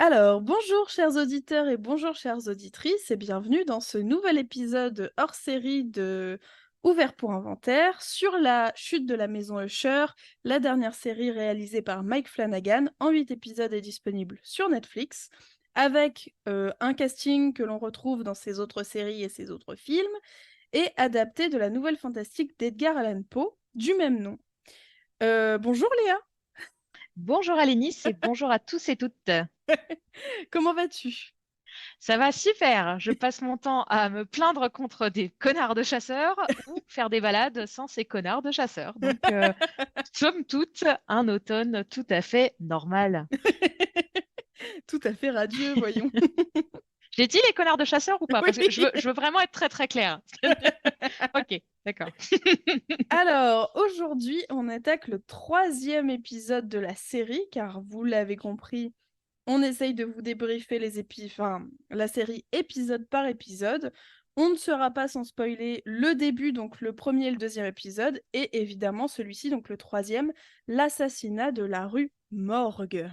Alors, bonjour chers auditeurs et bonjour chères auditrices et bienvenue dans ce nouvel épisode hors série de Ouvert pour Inventaire sur la chute de la maison Usher, la dernière série réalisée par Mike Flanagan en 8 épisodes est disponible sur Netflix avec un casting que l'on retrouve dans ses autres séries et ses autres films et adapté de la nouvelle fantastique d'Edgar Allan Poe du même nom. Bonjour Léa, Bonjour Alénis et bonjour à tous et toutes. comment vas-tu? Ça va super. Je passe mon temps à me plaindre contre des connards de chasseurs ou faire des balades sans ces connards de chasseurs. Somme toute, un automne tout à fait normal. Tout à fait radieux, voyons. J'ai dit les connards de chasseurs ou pas? Parce que Oui. je veux vraiment être très très claire. Ok, d'accord. Alors, aujourd'hui, on attaque le troisième épisode de la série, car vous l'avez compris, on essaye de vous débriefer la série épisode par épisode. On ne sera pas sans spoiler le début, donc le premier et le deuxième épisode, et évidemment celui-ci, donc le troisième, l'assassinat de la rue Morgue.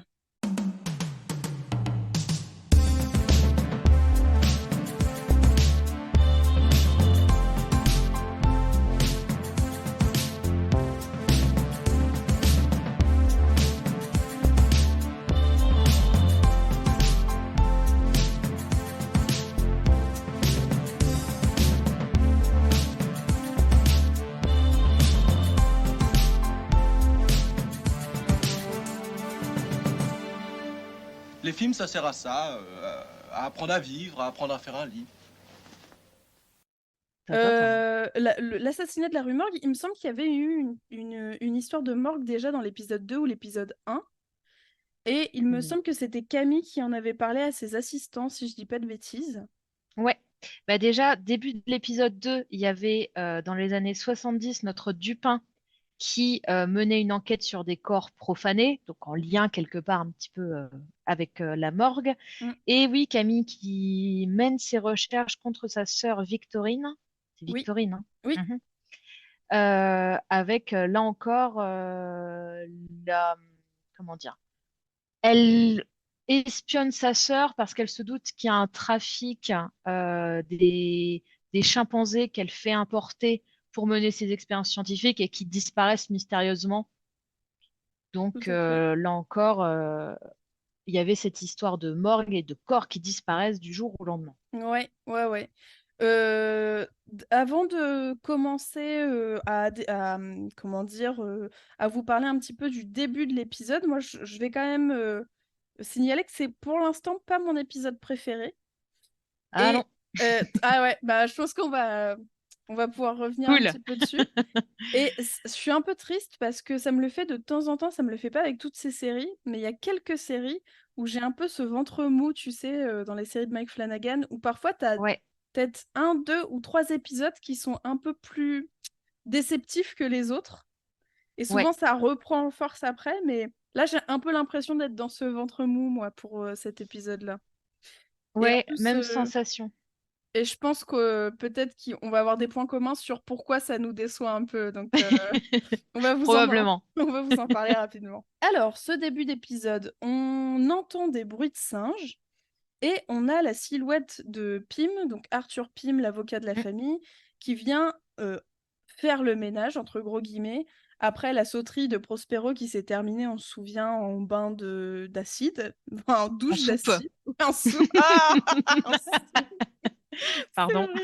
Les films, ça sert à ça, à apprendre à vivre, à apprendre à faire un lit. L'assassinat de la rue Morgue, il me semble qu'il y avait eu une histoire de morgue déjà dans l'épisode 2 ou l'épisode 1. Et il me semble que c'était Camille qui en avait parlé à ses assistants, si je dis pas de bêtises. Ouais. Bah déjà, début de l'épisode 2, il y avait dans les années 70 notre Dupin qui menait une enquête sur des corps profanés, donc en lien quelque part un petit peu avec la morgue. Mm. Et oui, Camille qui mène ses recherches contre sa sœur Victorine. C'est Oui, Victorine, hein. oui, Mhm. Avec là encore la, comment dire, elle espionne sa sœur parce qu'elle se doute qu'il y a un trafic des chimpanzés qu'elle fait importer pour mener ses expériences scientifiques et qui disparaissent mystérieusement. tout Donc à fait. là encore, il y avait cette histoire de morgue et de corps qui disparaissent du jour au lendemain. Ouais, ouais, ouais. Avant de commencer comment dire, à vous parler un petit peu du début de l'épisode, moi, je vais quand même signaler que c'est pour l'instant pas mon épisode préféré. Ah Et non, ah ouais, bah je pense qu'on va pouvoir revenir un cool. petit peu dessus. Et je suis un peu triste parce que ça me le fait de temps en temps, ça me le fait pas avec toutes ces séries, mais il y a quelques séries où j'ai un peu ce ventre mou, tu sais, dans les séries de Mike Flanagan, où parfois tu as Ouais, peut-être un, deux ou trois épisodes qui sont un peu plus déceptifs que les autres. Et ouais, souvent ça reprend en force après, mais là j'ai un peu l'impression d'être dans ce ventre mou, moi, pour cet épisode-là. Et en ouais, plus, même sensation, et je pense que peut-être qu'on va avoir des points communs sur pourquoi ça nous déçoit un peu. Donc, on va vous en, probablement. on va vous en parler rapidement. Alors, ce début d'épisode, on entend des bruits de singes et on a la silhouette de Pym, donc Arthur Pym, l'avocat de la Mm. famille, qui vient faire le ménage, entre gros guillemets, après la sauterie de Prospero qui s'est terminée, on se souvient, en bain d'acide, enfin, en En douche soupe. d'acide, en soupe. Ah, en soupe, c'est Pardon. horrible.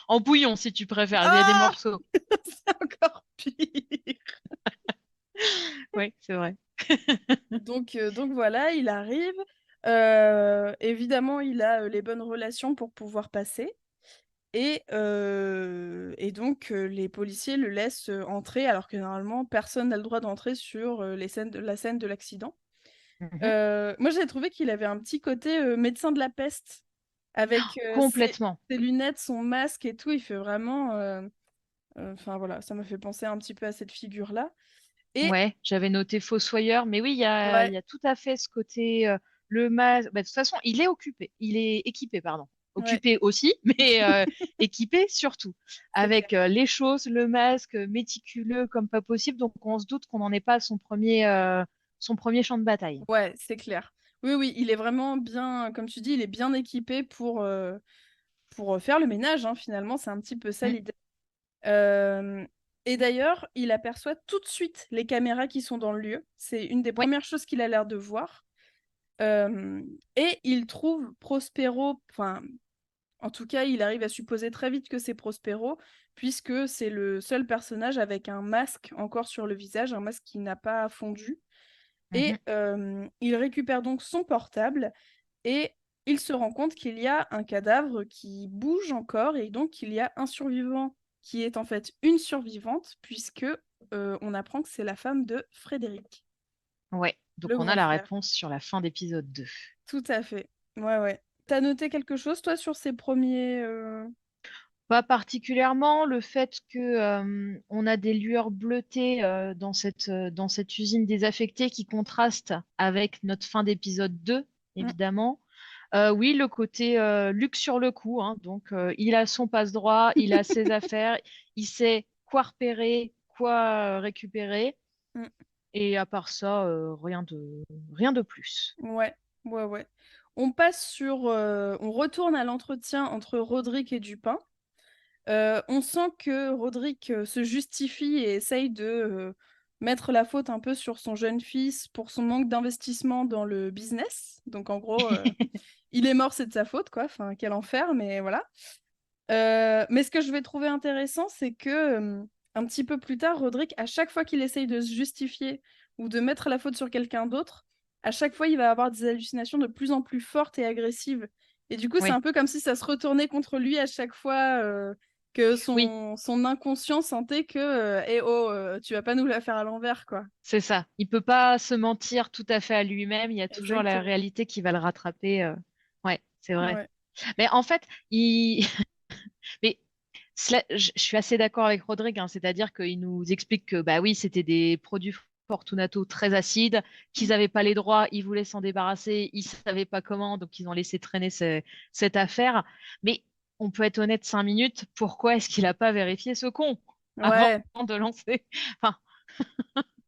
En bouillon, si tu préfères. Il y a des Ah, morceaux. c'est encore pire. Oui, c'est vrai. Donc voilà, il arrive. Évidemment, il a les bonnes relations pour pouvoir passer. Et donc, les policiers le laissent entrer, alors que normalement, personne n'a le droit d'entrer sur la scène de l'accident. Mhm. Moi, j'ai trouvé qu'il avait un petit côté médecin de la peste, avec Complètement. ses lunettes, son masque et tout. Il fait vraiment... Enfin voilà, ça m'a fait penser un petit peu à cette figure-là. Et Ouais, j'avais noté fossoyeur, mais oui, il ouais, y a tout à fait ce côté, le masque. Bah, de toute façon, il est occupé. Il est équipé, pardon. ouais, Occupé aussi, mais équipé surtout. c'est clair. Avec les choses, le masque, méticuleux comme pas possible. Donc, on se doute qu'on n'en est pas à son premier champ de bataille. Ouais, c'est clair. Oui, oui, il est vraiment bien, comme tu dis, il est bien équipé pour faire le ménage, hein, finalement, c'est un petit peu ça Mm. l'idée. Euh, et d'ailleurs, il aperçoit tout de suite les caméras qui sont dans le lieu. C'est une des Ouais. premières choses qu'il a l'air de voir. Euh, et il trouve Prospero, enfin, en tout cas, il arrive à supposer très vite que c'est Prospero, puisque c'est le seul personnage avec un masque encore sur le visage, un masque qui n'a pas fondu. Et Mhm. il récupère donc son portable et il se rend compte qu'il y a un cadavre qui bouge encore et donc il y a un survivant qui est en fait une survivante, puisque on apprend que c'est la femme de Frédéric, Ouais. le Donc on a grand la frère. réponse sur la fin d'épisode 2. Tout à fait. Ouais, ouais. T'as noté quelque chose, toi, sur ces premiers... Pas particulièrement le fait que on a des lueurs bleutées dans cette usine désaffectée qui contraste avec notre fin d'épisode 2, Mm. évidemment. Oui, le côté Luc sur le coup, hein, donc il a son passe-droit, il a ses affaires, il sait quoi repérer, quoi récupérer, Mm. et à part ça, rien de plus. Ouais, ouais, ouais. On retourne à l'entretien entre Roderick et Dupin. On sent que Roderick se justifie et essaye de mettre la faute un peu sur son jeune fils pour son manque d'investissement dans le business. Donc en gros, il est mort, c'est de sa faute, quoi. Enfin, quel enfer, mais voilà. Mais ce que je vais trouver intéressant, c'est que un petit peu plus tard, Roderick, à chaque fois qu'il essaye de se justifier ou de mettre la faute sur quelqu'un d'autre, à chaque fois, il va avoir des hallucinations de plus en plus fortes et agressives. Et du coup, c'est un Oui, peu comme si ça se retournait contre lui à chaque fois que oui, son inconscient sentait que eh oh, tu vas pas nous la faire à l'envers, quoi. c'est ça. Il peut pas se mentir tout à fait à lui-même, il y a toujours la Exactement. réalité qui va le rattraper. Ouais, c'est vrai. Ouais. Mais en fait, mais je suis assez d'accord avec Rodrigue, hein, c'est-à-dire qu'il nous explique que bah oui, c'était des produits Fortunato très acides, qu'ils n'avaient pas les droits, ils voulaient s'en débarrasser, ils savaient pas comment, donc ils ont laissé traîner cette affaire. Mais on peut être honnête 5 minutes, pourquoi est-ce qu'il n'a pas vérifié ce con avant Ouais, de lancer? Enfin,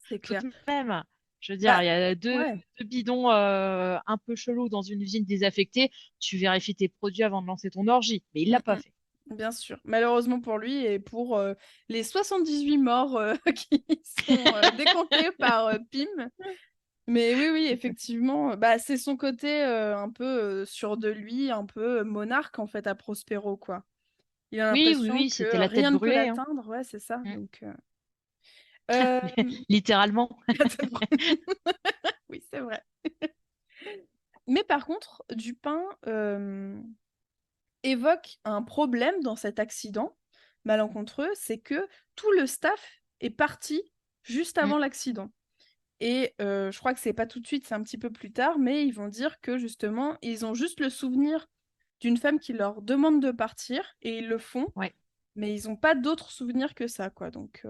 c'est tout clair. de même. Je veux dire, Bah, il y a ouais. deux bidons un peu chelous dans une usine désaffectée. Tu vérifies tes produits avant de lancer ton orgie. Mais il Mm, l'a pas mm. fait. Bien sûr. Malheureusement pour lui et pour les 78 morts qui sont décomptés par Pym. Mais oui, oui, effectivement, bah, c'est son côté un peu sûr de lui, un peu monarque en fait à Prospero, quoi. Il a Oui, oui, l'impression oui, que c'était la tête rien ne peut brûlée, hein. l'atteindre, ouais, c'est ça. Mm. Donc, euh, Littéralement. oui, c'est vrai. Mais par contre, Dupin évoque un problème dans cet accident malencontreux, c'est que tout le staff est parti juste Mm. avant l'accident. Et je crois que c'est pas tout de suite, c'est un petit peu plus tard, mais ils vont dire que justement, ils ont juste le souvenir d'une femme qui leur demande de partir, et ils le font, Ouais. mais ils n'ont pas d'autres souvenirs que ça, quoi. Donc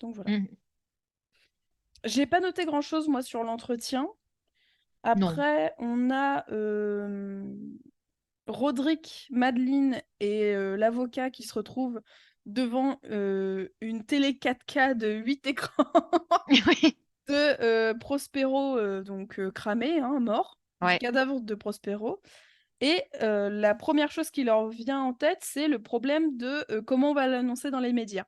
voilà. Mm. J'ai pas noté grand-chose, moi, sur l'entretien. Non. Après, on a Roderick, Madeleine et l'avocat qui se retrouvent devant une télé 4K de 8 écrans Oui. de Prospero, donc cramé, hein, mort, du Ouais. cadavre de Prospero. Et la première chose qui leur vient en tête, c'est le problème de comment on va l'annoncer dans les médias.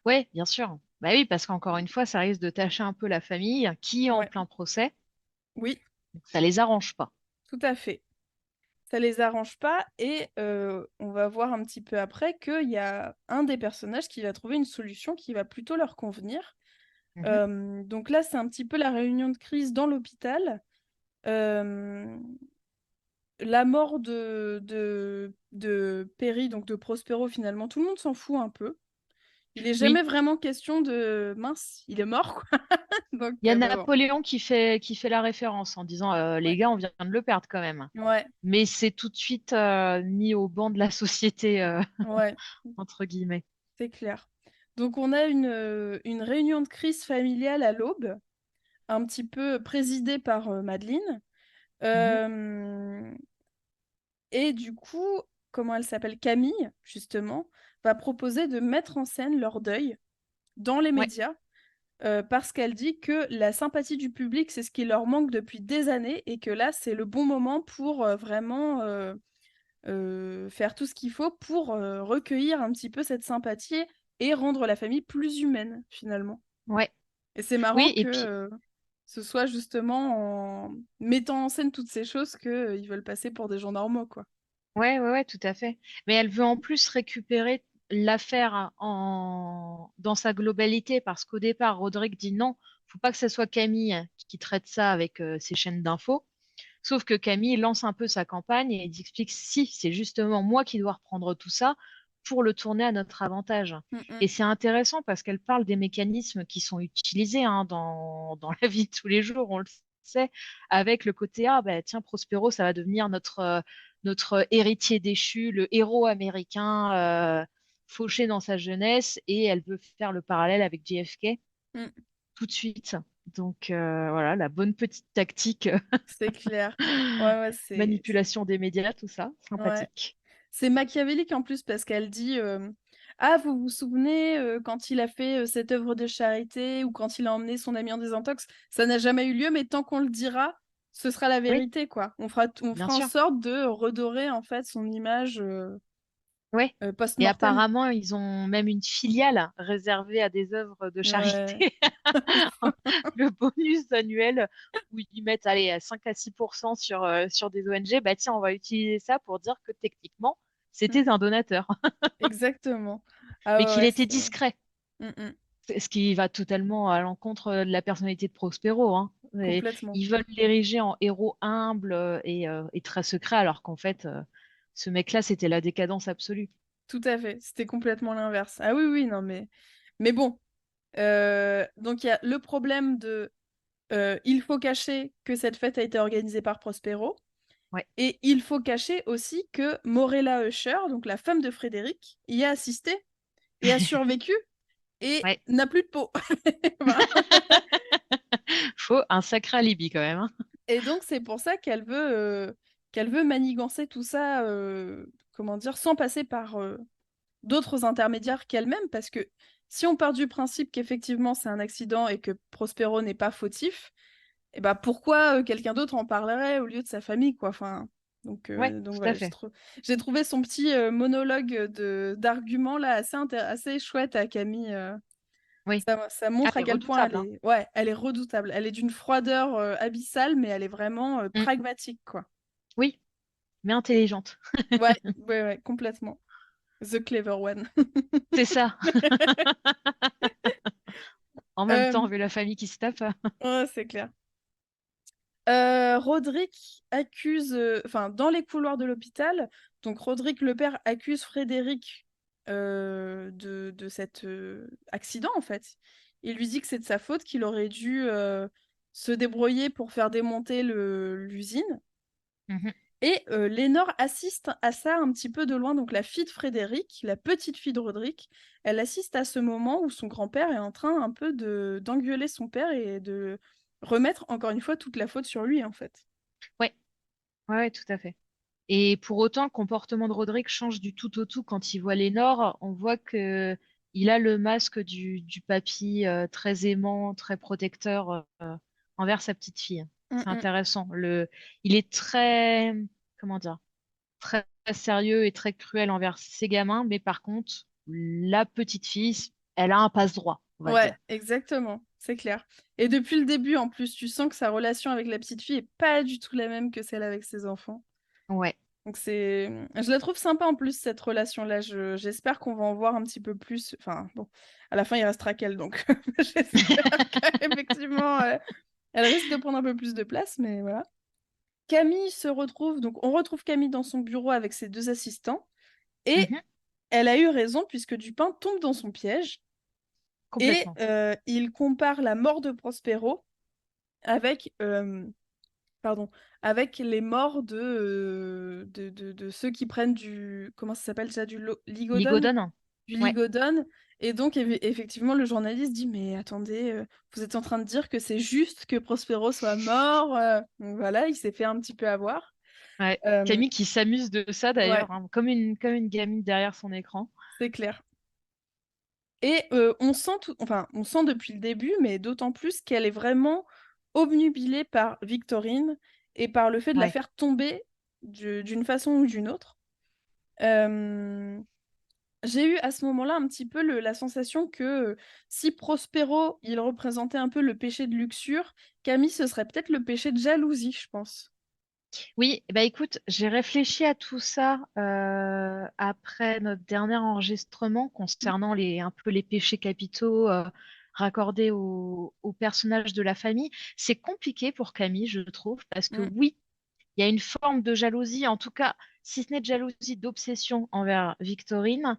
Ouais, bien sûr. Bah oui, parce qu'encore une fois, ça risque de tacher un peu la famille qui est en Ouais, plein procès. oui, Donc ça les arrange pas. tout à fait. Ça les arrange pas et on va voir un petit peu après qu'il y a un des personnages qui va trouver une solution qui va plutôt leur convenir. Mhm. Donc là, c'est un petit peu la réunion de crise dans l'hôpital. Euh, la mort de Perry, donc de Prospero, finalement, tout le monde s'en fout un peu. Il est jamais Oui. vraiment question de mince, il est mort, quoi. Donc, Il y a bah bon. Napoléon qui fait la référence en disant les Ouais, gars, on vient de le perdre quand même. ouais, Mais c'est tout de suite mis au banc de la société, ouais, entre guillemets. c'est clair. Donc, on a une réunion de crise familiale à l'aube, un petit peu présidée par Madeleine. Mhm. Euh, et du coup, comment elle s'appelle? Camille, justement, va proposer de mettre en scène leur deuil dans les Ouais. médias parce qu'elle dit que la sympathie du public, c'est ce qui leur manque depuis des années et que là, c'est le bon moment pour vraiment faire tout ce qu'il faut pour recueillir un petit peu cette sympathie et rendre la famille plus humaine, finalement. Ouais. Et c'est marrant Oui, et que puis, ce soit justement en mettant en scène toutes ces choses qu'ils veulent passer pour des gens normaux, quoi. ouais, tout à fait. Mais elle veut en plus récupérer l'affaire dans sa globalité, parce qu'au départ, Roderick dit non, faut pas que ce soit Camille qui traite ça avec ses chaînes d'infos. Sauf que Camille lance un peu sa campagne et il explique si c'est justement moi qui dois reprendre tout ça pour le tourner à notre avantage. Mm, mm. Et c'est intéressant parce qu'elle parle des mécanismes qui sont utilisés dans la vie de tous les jours, on le sait, avec le côté ah bah tiens Prospero ça va devenir notre héritier déchu, le héros américain fauché dans sa jeunesse et elle veut faire le parallèle avec JFK Mm. tout de suite. Donc voilà, la bonne petite tactique C'est clair. Ouais, c'est... manipulation des médias, tout ça, Ouais. sympathique. C'est machiavélique en plus parce qu'elle dit ah, vous vous souvenez quand il a fait cette œuvre de charité ou quand il a emmené son ami en désintox, ça n'a jamais eu lieu, mais tant qu'on le dira, ce sera la Oui, vérité, quoi. On bien fera en sûr. sorte de redorer en fait son image Oui. Et post-mortem. apparemment, ils ont même une filiale réservée à des œuvres de Ouais. charité. Le bonus annuel où ils mettent allez, à 5 à 6% sur des ONG. Bah tiens, on va utiliser ça pour dire que techniquement, Mm. c'était un donateur, Exactement. Ah mais ouais, qu'il ouais, était c'est... discret. Mm, mm. Ce qui va totalement à l'encontre de la personnalité de Prospero, hein. Et Complètement. ils veulent l'ériger en héros humble et très secret, alors qu'en fait, ce mec-là, c'était la décadence absolue. Tout à fait. C'était complètement l'inverse. Ah oui, oui, non, mais... Mais bon. Donc il y a le problème de il faut cacher que cette fête a été organisée par Prospero. Ouais. Et il faut cacher aussi que Morella Usher, donc la femme de Frédéric, y a assisté et a survécu et Ouais. n'a plus de peau. Voilà. Faut un sacré alibi quand même, hein. Et donc c'est pour ça qu'elle veut manigancer tout ça, comment dire, sans passer par d'autres intermédiaires qu'elle-même, parce que si on part du principe qu'effectivement c'est un accident et que Prospero n'est pas fautif, et bah pourquoi quelqu'un d'autre en parlerait au lieu de sa famille, quoi. Enfin, Ouais, donc tout à voilà, fait. j'ai trouvé son petit monologue d'arguments là assez chouette à Camille. Oui. Ça Ah, montre à c'est quel point redoutable, hein. elle est redoutable. Elle est d'une froideur abyssale, mais elle est vraiment Mm. pragmatique, quoi. Oui, mais intelligente. Ouais, complètement. The clever one. C'est ça. En même temps, Euh, vu la famille qui se tape. ouais, c'est clair. Roderick accuse, enfin, dans les couloirs de l'hôpital, donc Roderick le père accuse Frédéric de cet accident, en fait. Il lui dit que c'est de sa faute, qu'il aurait dû se débrouiller pour faire démonter l'usine. Mhm. Et Lénore assiste à ça un petit peu de loin, donc la fille de Frédéric, la petite fille de Roderick, elle assiste à ce moment où son grand-père est en train un peu d'engueuler son père et de remettre encore une fois toute la faute sur lui, en fait. Ouais. Ouais, tout à fait. Et pour autant, le comportement de Roderick change du tout au tout quand il voit Lénore. On voit que il a le masque du papy très aimant, très protecteur envers sa petite fille. Mm, C'est mm. intéressant. Il est très, comment dire, très sérieux et très cruel envers ses gamins, mais par contre, la petite fille, elle a un passe-droit, on va Ouais, dire. exactement, c'est clair. Et depuis le début, en plus, tu sens que sa relation avec la petite fille est pas du tout la même que celle avec ses enfants. Ouais. Donc je la trouve sympa en plus cette relation-là. J'espère qu'on va en voir un petit peu plus. Enfin bon, à la fin il restera qu'elle, donc j'espère qu'effectivement elle risque de prendre un peu plus de place, mais voilà. Camille se retrouve, donc on retrouve Camille dans son bureau avec ses deux assistants et Mhm. elle a eu raison puisque Dupin tombe dans son piège et Complètement. il compare la mort de Prospero avec pardon, avec les morts de ceux qui prennent du... Comment ça s'appelle ça? Du ligodone? Ligodone? Du Ouais. ligodone. Et donc, effectivement, le journaliste dit, mais attendez, vous êtes en train de dire que c'est juste que Prospero soit mort. Donc voilà, il s'est fait un petit peu avoir. Ouais. Euh, Camille qui s'amuse de ça ouais, d'ailleurs, hein, comme une gamine derrière son écran. c'est clair. Et on sent depuis le début, mais d'autant plus qu'elle est vraiment obnubilée par Victorine et par le fait de la Ouais. faire tomber d'une façon ou d'une autre. Euh, J'ai eu à ce moment-là un petit peu la sensation que si Prospero, il représentait un peu le péché de luxure, Camille, ce serait peut-être le péché de jalousie, je pense. Oui, bah écoute, j'ai réfléchi à tout ça après notre dernier enregistrement concernant un peu les péchés capitaux raccordés au personnage de la famille. C'est compliqué pour Camille, je trouve, parce que Mm, oui, il y a une forme de jalousie, en tout cas, si ce n'est de jalousie, d'obsession envers Victorine.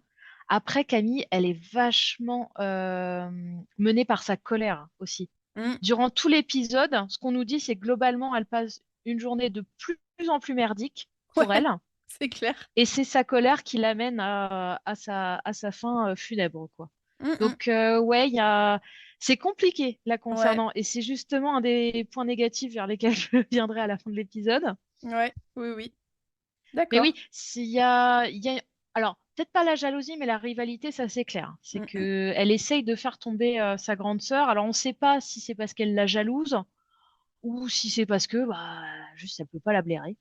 Après, Camille, elle est vachement menée par sa colère aussi. mm, Durant tout l'épisode, ce qu'on nous dit, c'est que globalement, elle passe une journée de plus en plus merdique pour ouais, elle. c'est clair. Et c'est sa colère qui l'amène à sa fin funèbre, quoi. Mm, mm, Donc, ouais, c'est compliqué là ouais, concernant. Et c'est justement un des points négatifs vers lesquels je viendrai à la fin de l'épisode. ouais, oui, oui. Mais oui, D'accord. il y a... Alors, peut-être pas la jalousie, mais la rivalité, ça c'est clair. C'est Mm, mm. que elle essaye de faire tomber sa grande sœur. Alors, on ne sait pas si c'est parce qu'elle la jalouse ou si c'est parce que, bah, juste, elle peut pas la blairer.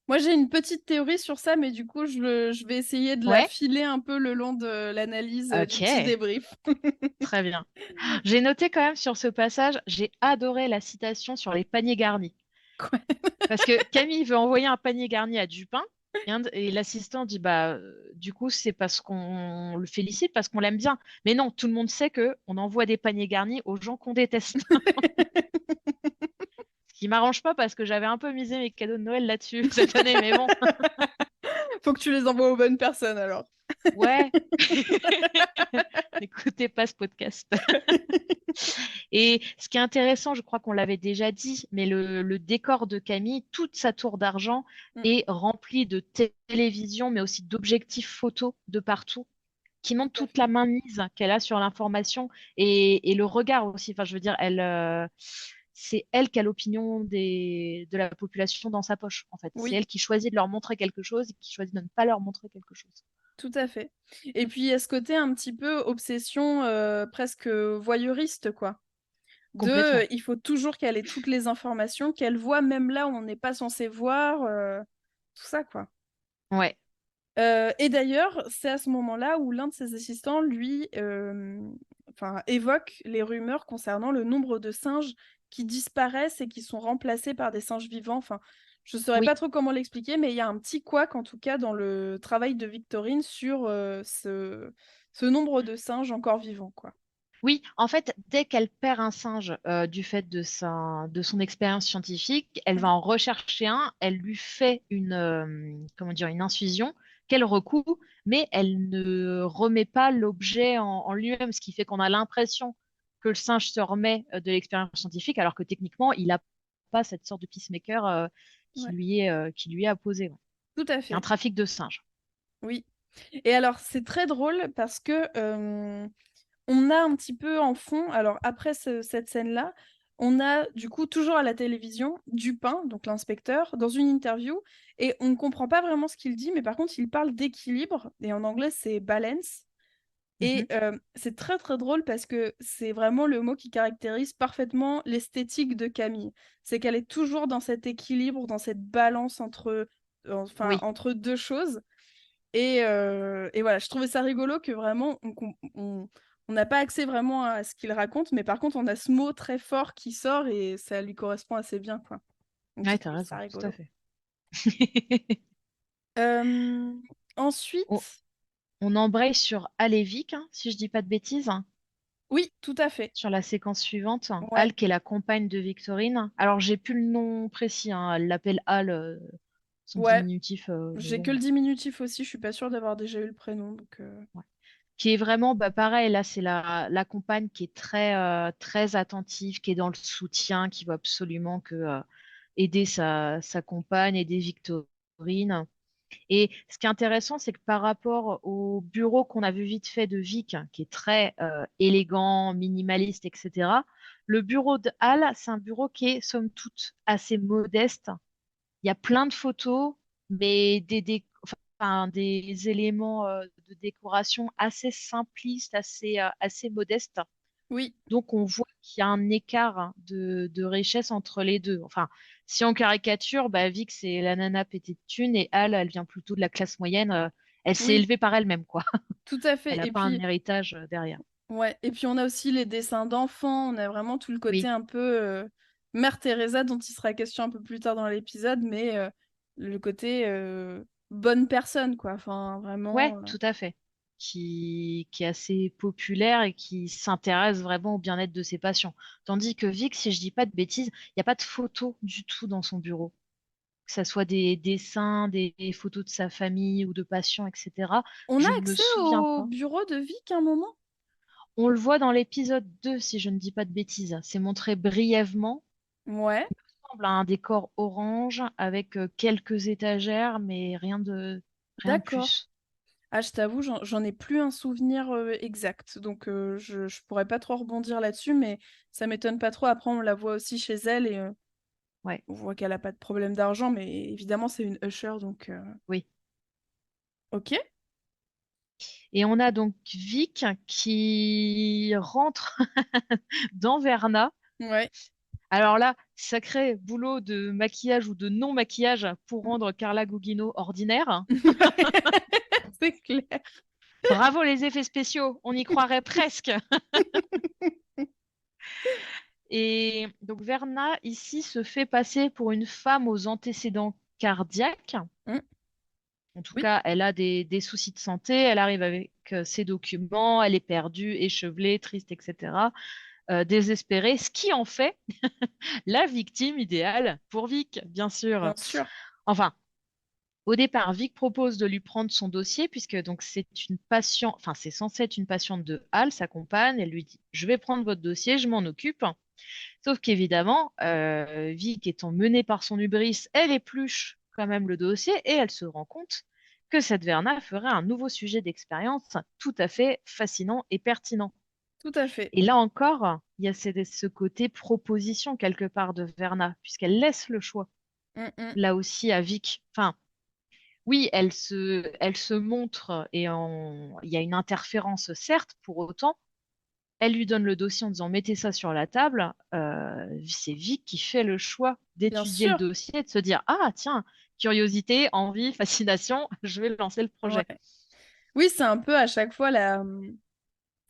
Moi, j'ai une petite théorie sur ça, mais du coup, je vais essayer de la Ouais, filer un peu le long de l'analyse du petit ok, débrief. très bien. J'ai noté quand même sur ce passage, j'ai adoré la citation sur les paniers garnis. Parce que Camille veut envoyer un panier garni à Dupin, et l'assistant dit, bah, du coup, c'est parce qu'on le félicite, parce qu'on l'aime bien. Mais non, tout le monde sait que on envoie des paniers garnis aux gens qu'on déteste. Ce qui m'arrange pas parce que j'avais un peu misé mes cadeaux de Noël là-dessus cette année, mais bon, Faut que tu les envoies aux bonnes personnes alors. ouais. N'écoutez pas ce podcast. Et ce qui est intéressant, je crois qu'on l'avait déjà dit, mais le décor de Camille, toute sa tour d'argent Mm, est remplie de télévision, mais aussi d'objectifs photos de partout, qui montrent tout à toute la fait. mainmise qu'elle a sur l'information et le regard aussi. Enfin, je veux dire, c'est elle qui a l'opinion de la population dans sa poche, en fait. C'est Oui, elle qui choisit de leur montrer quelque chose et qui choisit de ne pas leur montrer quelque chose. tout à fait. Et puis, il y a ce côté un petit peu obsession presque voyeuriste, quoi. Complètement. Il faut toujours qu'elle ait toutes les informations, qu'elle voit même là où on n'est pas censé voir, tout ça, quoi. Ouais. Et d'ailleurs, c'est à ce moment-là où l'un de ses assistants, lui, évoque les rumeurs concernant le nombre de singes qui disparaissent et qui sont remplacés par des singes vivants. Enfin, je ne saurais Oui. pas trop comment l'expliquer, mais il y a un petit couac, en tout cas, dans le travail de Victorine sur ce nombre de singes encore vivants, quoi. Oui, en fait, dès qu'elle perd un singe du fait de son expérience scientifique, elle va Mhm. en rechercher un, elle lui fait comment dire, une incision qu'elle recoue, mais elle ne remet pas l'objet en lui-même, ce qui fait qu'on a l'impression que le singe se remet de l'expérience scientifique, alors que techniquement, il n'a pas cette sorte de peacemaker Ouais, qui lui est apposé. Ouais. tout à Il y a un fait. trafic de singes. Oui. Et alors, c'est très drôle parce que on a un petit peu en fond, alors après cette scène-là, on a du coup toujours à la télévision Dupin, donc l'inspecteur, dans une interview, et on ne comprend pas vraiment ce qu'il dit, mais par contre il parle d'équilibre, et en anglais c'est balance, Mhm. et c'est très très drôle parce que c'est vraiment le mot qui caractérise parfaitement l'esthétique de Camille. C'est qu'elle est toujours dans cet équilibre, dans cette balance Oui. entre deux choses. Et voilà, je trouvais ça rigolo que vraiment, on n'a pas accès vraiment à ce qu'il raconte, mais par contre, on a ce mot très fort qui sort et ça lui correspond assez bien, quoi. Donc, j'ai Ouais, t'as trouvé ça raison, tout à rigolo. fait. Euh, On, ensuite, on embraye sur Alevik, hein, si je dis pas de bêtises. oui, tout à fait. Sur la séquence suivante, Ouais, Al, qui est la compagne de Victorine. Alors, j'ai plus le nom précis, hein, elle l'appelle Al, son ouais. diminutif, mais J'ai que bon. le diminutif aussi, je suis pas sûre d'avoir déjà eu le prénom. Donc, Ouais. Qui est vraiment, bah, pareil, là, c'est la compagne qui est très attentive, qui est dans le soutien, qui veut absolument aider sa compagne, aider Victorine. Et ce qui est intéressant, c'est que par rapport au bureau qu'on a vu vite fait de Vic, hein, qui est très élégant, minimaliste, etc., le bureau de Hal, c'est un bureau qui est, somme toute, assez modeste. Il y a plein de photos, mais enfin, des éléments de décoration assez simplistes, assez modestes. Oui, Donc, on voit qu'il y a un écart de richesse entre les deux. Enfin, si on caricature, bah, Vic, c'est la nana pétée de thunes et Al, elle vient plutôt de la classe moyenne. Elle s'est oui, élevée par elle-même, quoi. tout à Elle fait. n'a Et pas un puis, héritage derrière. ouais, et puis on a aussi les dessins d'enfants, on a vraiment tout le côté Oui, un peu Mère Teresa dont il sera question un peu plus tard dans l'épisode, mais le côté bonne personne, quoi. Enfin, ouais, vraiment. tout à fait. Qui est assez populaire et qui s'intéresse vraiment au bien-être de ses patients. Tandis que Vic, si je dis pas de bêtises, il n'y a pas de photos du tout dans son bureau. Que ce soit des dessins, des photos de sa famille ou de patients, etc. On a Je ne me accès souviens au pas. bureau de Vic un moment? On le voit dans l'épisode 2, si je ne dis pas de bêtises. C'est montré brièvement. Ouais, Il ressemble à un décor orange avec quelques étagères, mais rien de d'accord. plus. Ah, je t'avoue, j'en ai plus un souvenir exact, donc je pourrais pas trop rebondir là-dessus, mais ça m'étonne pas trop. Après, on la voit aussi chez elle et Ouais, on voit qu'elle a pas de problème d'argent, mais évidemment, c'est une usher, donc oui. ok. Et on a donc Vic qui rentre dans Verna. Ouais, Alors là, sacré boulot de maquillage ou de non-maquillage pour rendre Carla Gugino ordinaire. c'est clair. Bravo les effets spéciaux, on y croirait presque. Et donc Verna, ici, se fait passer pour une femme aux antécédents cardiaques. Mm, En tout oui, cas, elle a des soucis de santé, elle arrive avec ses documents, elle est perdue, échevelée, triste, etc. Désespérée, ce qui en fait la victime idéale pour Vic, bien sûr. bien sûr. Enfin, au départ, Vic propose de lui prendre son dossier puisque donc c'est une patiente, enfin c'est censé être une patiente de Hal, sa compagne. Elle lui dit, je vais prendre votre dossier, je m'en occupe. Sauf qu'évidemment, Vic étant menée par son hubris, elle épluche quand même le dossier et elle se rend compte que cette Verna ferait un nouveau sujet d'expérience tout à fait fascinant et pertinent. Tout à fait. Et là encore, il y a ce côté proposition quelque part de Verna, puisqu'elle laisse le choix, Mm, mm. là aussi à Vic. Enfin, oui, elle se montre et il y a une interférence, certes, pour autant, elle lui donne le dossier en disant mettez ça sur la table. C'est Vic qui fait le choix Bien d'étudier le sûr. dossier et de se dire ah, tiens, curiosité, envie, fascination, je vais lancer le Ouais. projet. Oui, c'est un peu à chaque fois la.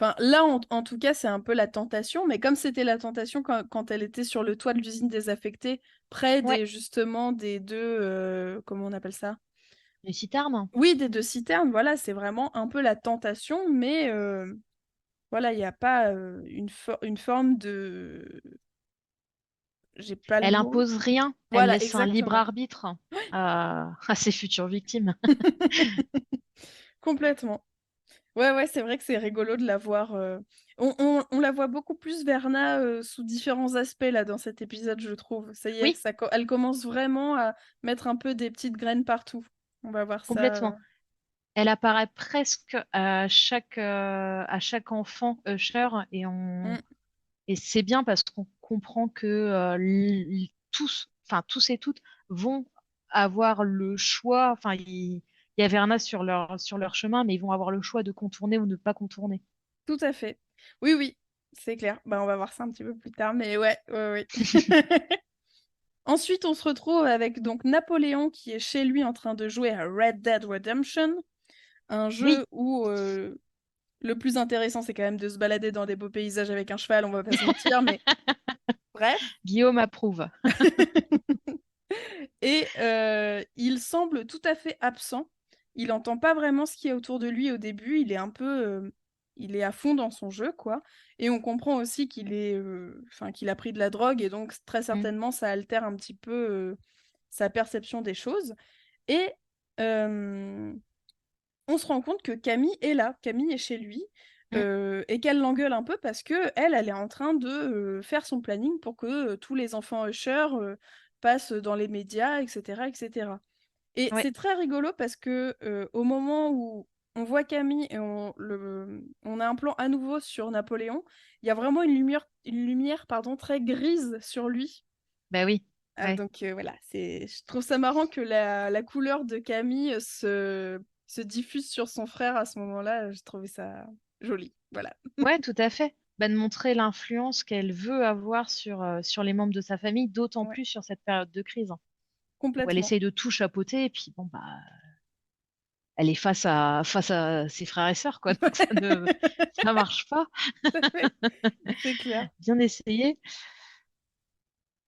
Enfin, là, en tout cas, c'est un peu la tentation, mais comme c'était la tentation quand elle était sur le toit de l'usine désaffectée, près Ouais, des justement des deux, comment on appelle ça? le citerne. Oui, des deux citernes, voilà, c'est vraiment un peu la tentation, mais voilà, il n'y a pas une forme de. J'ai pas le Elle mot. impose rien, elle Voilà, laisse un libre exactement. arbitre à ses futures victimes. Complètement. Ouais, ouais, c'est vrai que c'est rigolo de la voir. On la voit beaucoup plus, Verna, sous différents aspects là dans cet épisode, je trouve. Ça y est, Oui, elle commence vraiment à mettre un peu des petites graines partout. On va voir ça. complètement. Elle apparaît presque à chaque enfant Usher Mm, et c'est bien parce qu'on comprend que tous, enfin tous et toutes vont avoir le choix. Enfin, il y a Verna sur leur chemin, mais ils vont avoir le choix de contourner ou ne pas contourner. tout à fait. Oui, oui, c'est clair. Bah, on va voir ça un petit peu plus tard, mais ouais, ouais, ouais. Ensuite, on se retrouve avec donc Napoléon qui est chez lui en train de jouer à Red Dead Redemption, un Oui, jeu où le plus intéressant, c'est quand même de se balader dans des beaux paysages avec un cheval, on va pas se mentir, mais bref. Guillaume approuve. Et il semble tout à fait absent. Il n'entend pas vraiment ce qui est autour de lui au début. Il est un peu, il est à fond dans son jeu, quoi. Et on comprend aussi enfin, qu'il a pris de la drogue et donc très Mm, certainement ça altère un petit peu sa perception des choses. Et euh, on se rend compte que Camille est là. Camille est chez lui. mm. Et qu'elle l'engueule un peu parce que elle est en train de faire son planning pour que tous les enfants Usher passent dans les médias, etc., etc. Et Ouais. c'est très rigolo parce que au moment où on voit Camille et on a un plan à nouveau sur Napoléon, il y a vraiment une lumière pardon, très grise sur lui. Bah oui. Ouais. Donc voilà, je trouve ça marrant que la couleur de Camille se diffuse sur son frère à ce moment-là. J'ai trouvé ça joli. Voilà, Ouais, tout à fait. Bah, de montrer l'influence qu'elle veut avoir sur les membres de sa famille, d'autant ouais, plus sur cette période de crise, hein, où elle complètement. essaye de tout chapeauter, et puis bon, bah, elle est face à ses frères et sœurs, quoi. Donc ça marche pas. C'est clair. Bien essayé.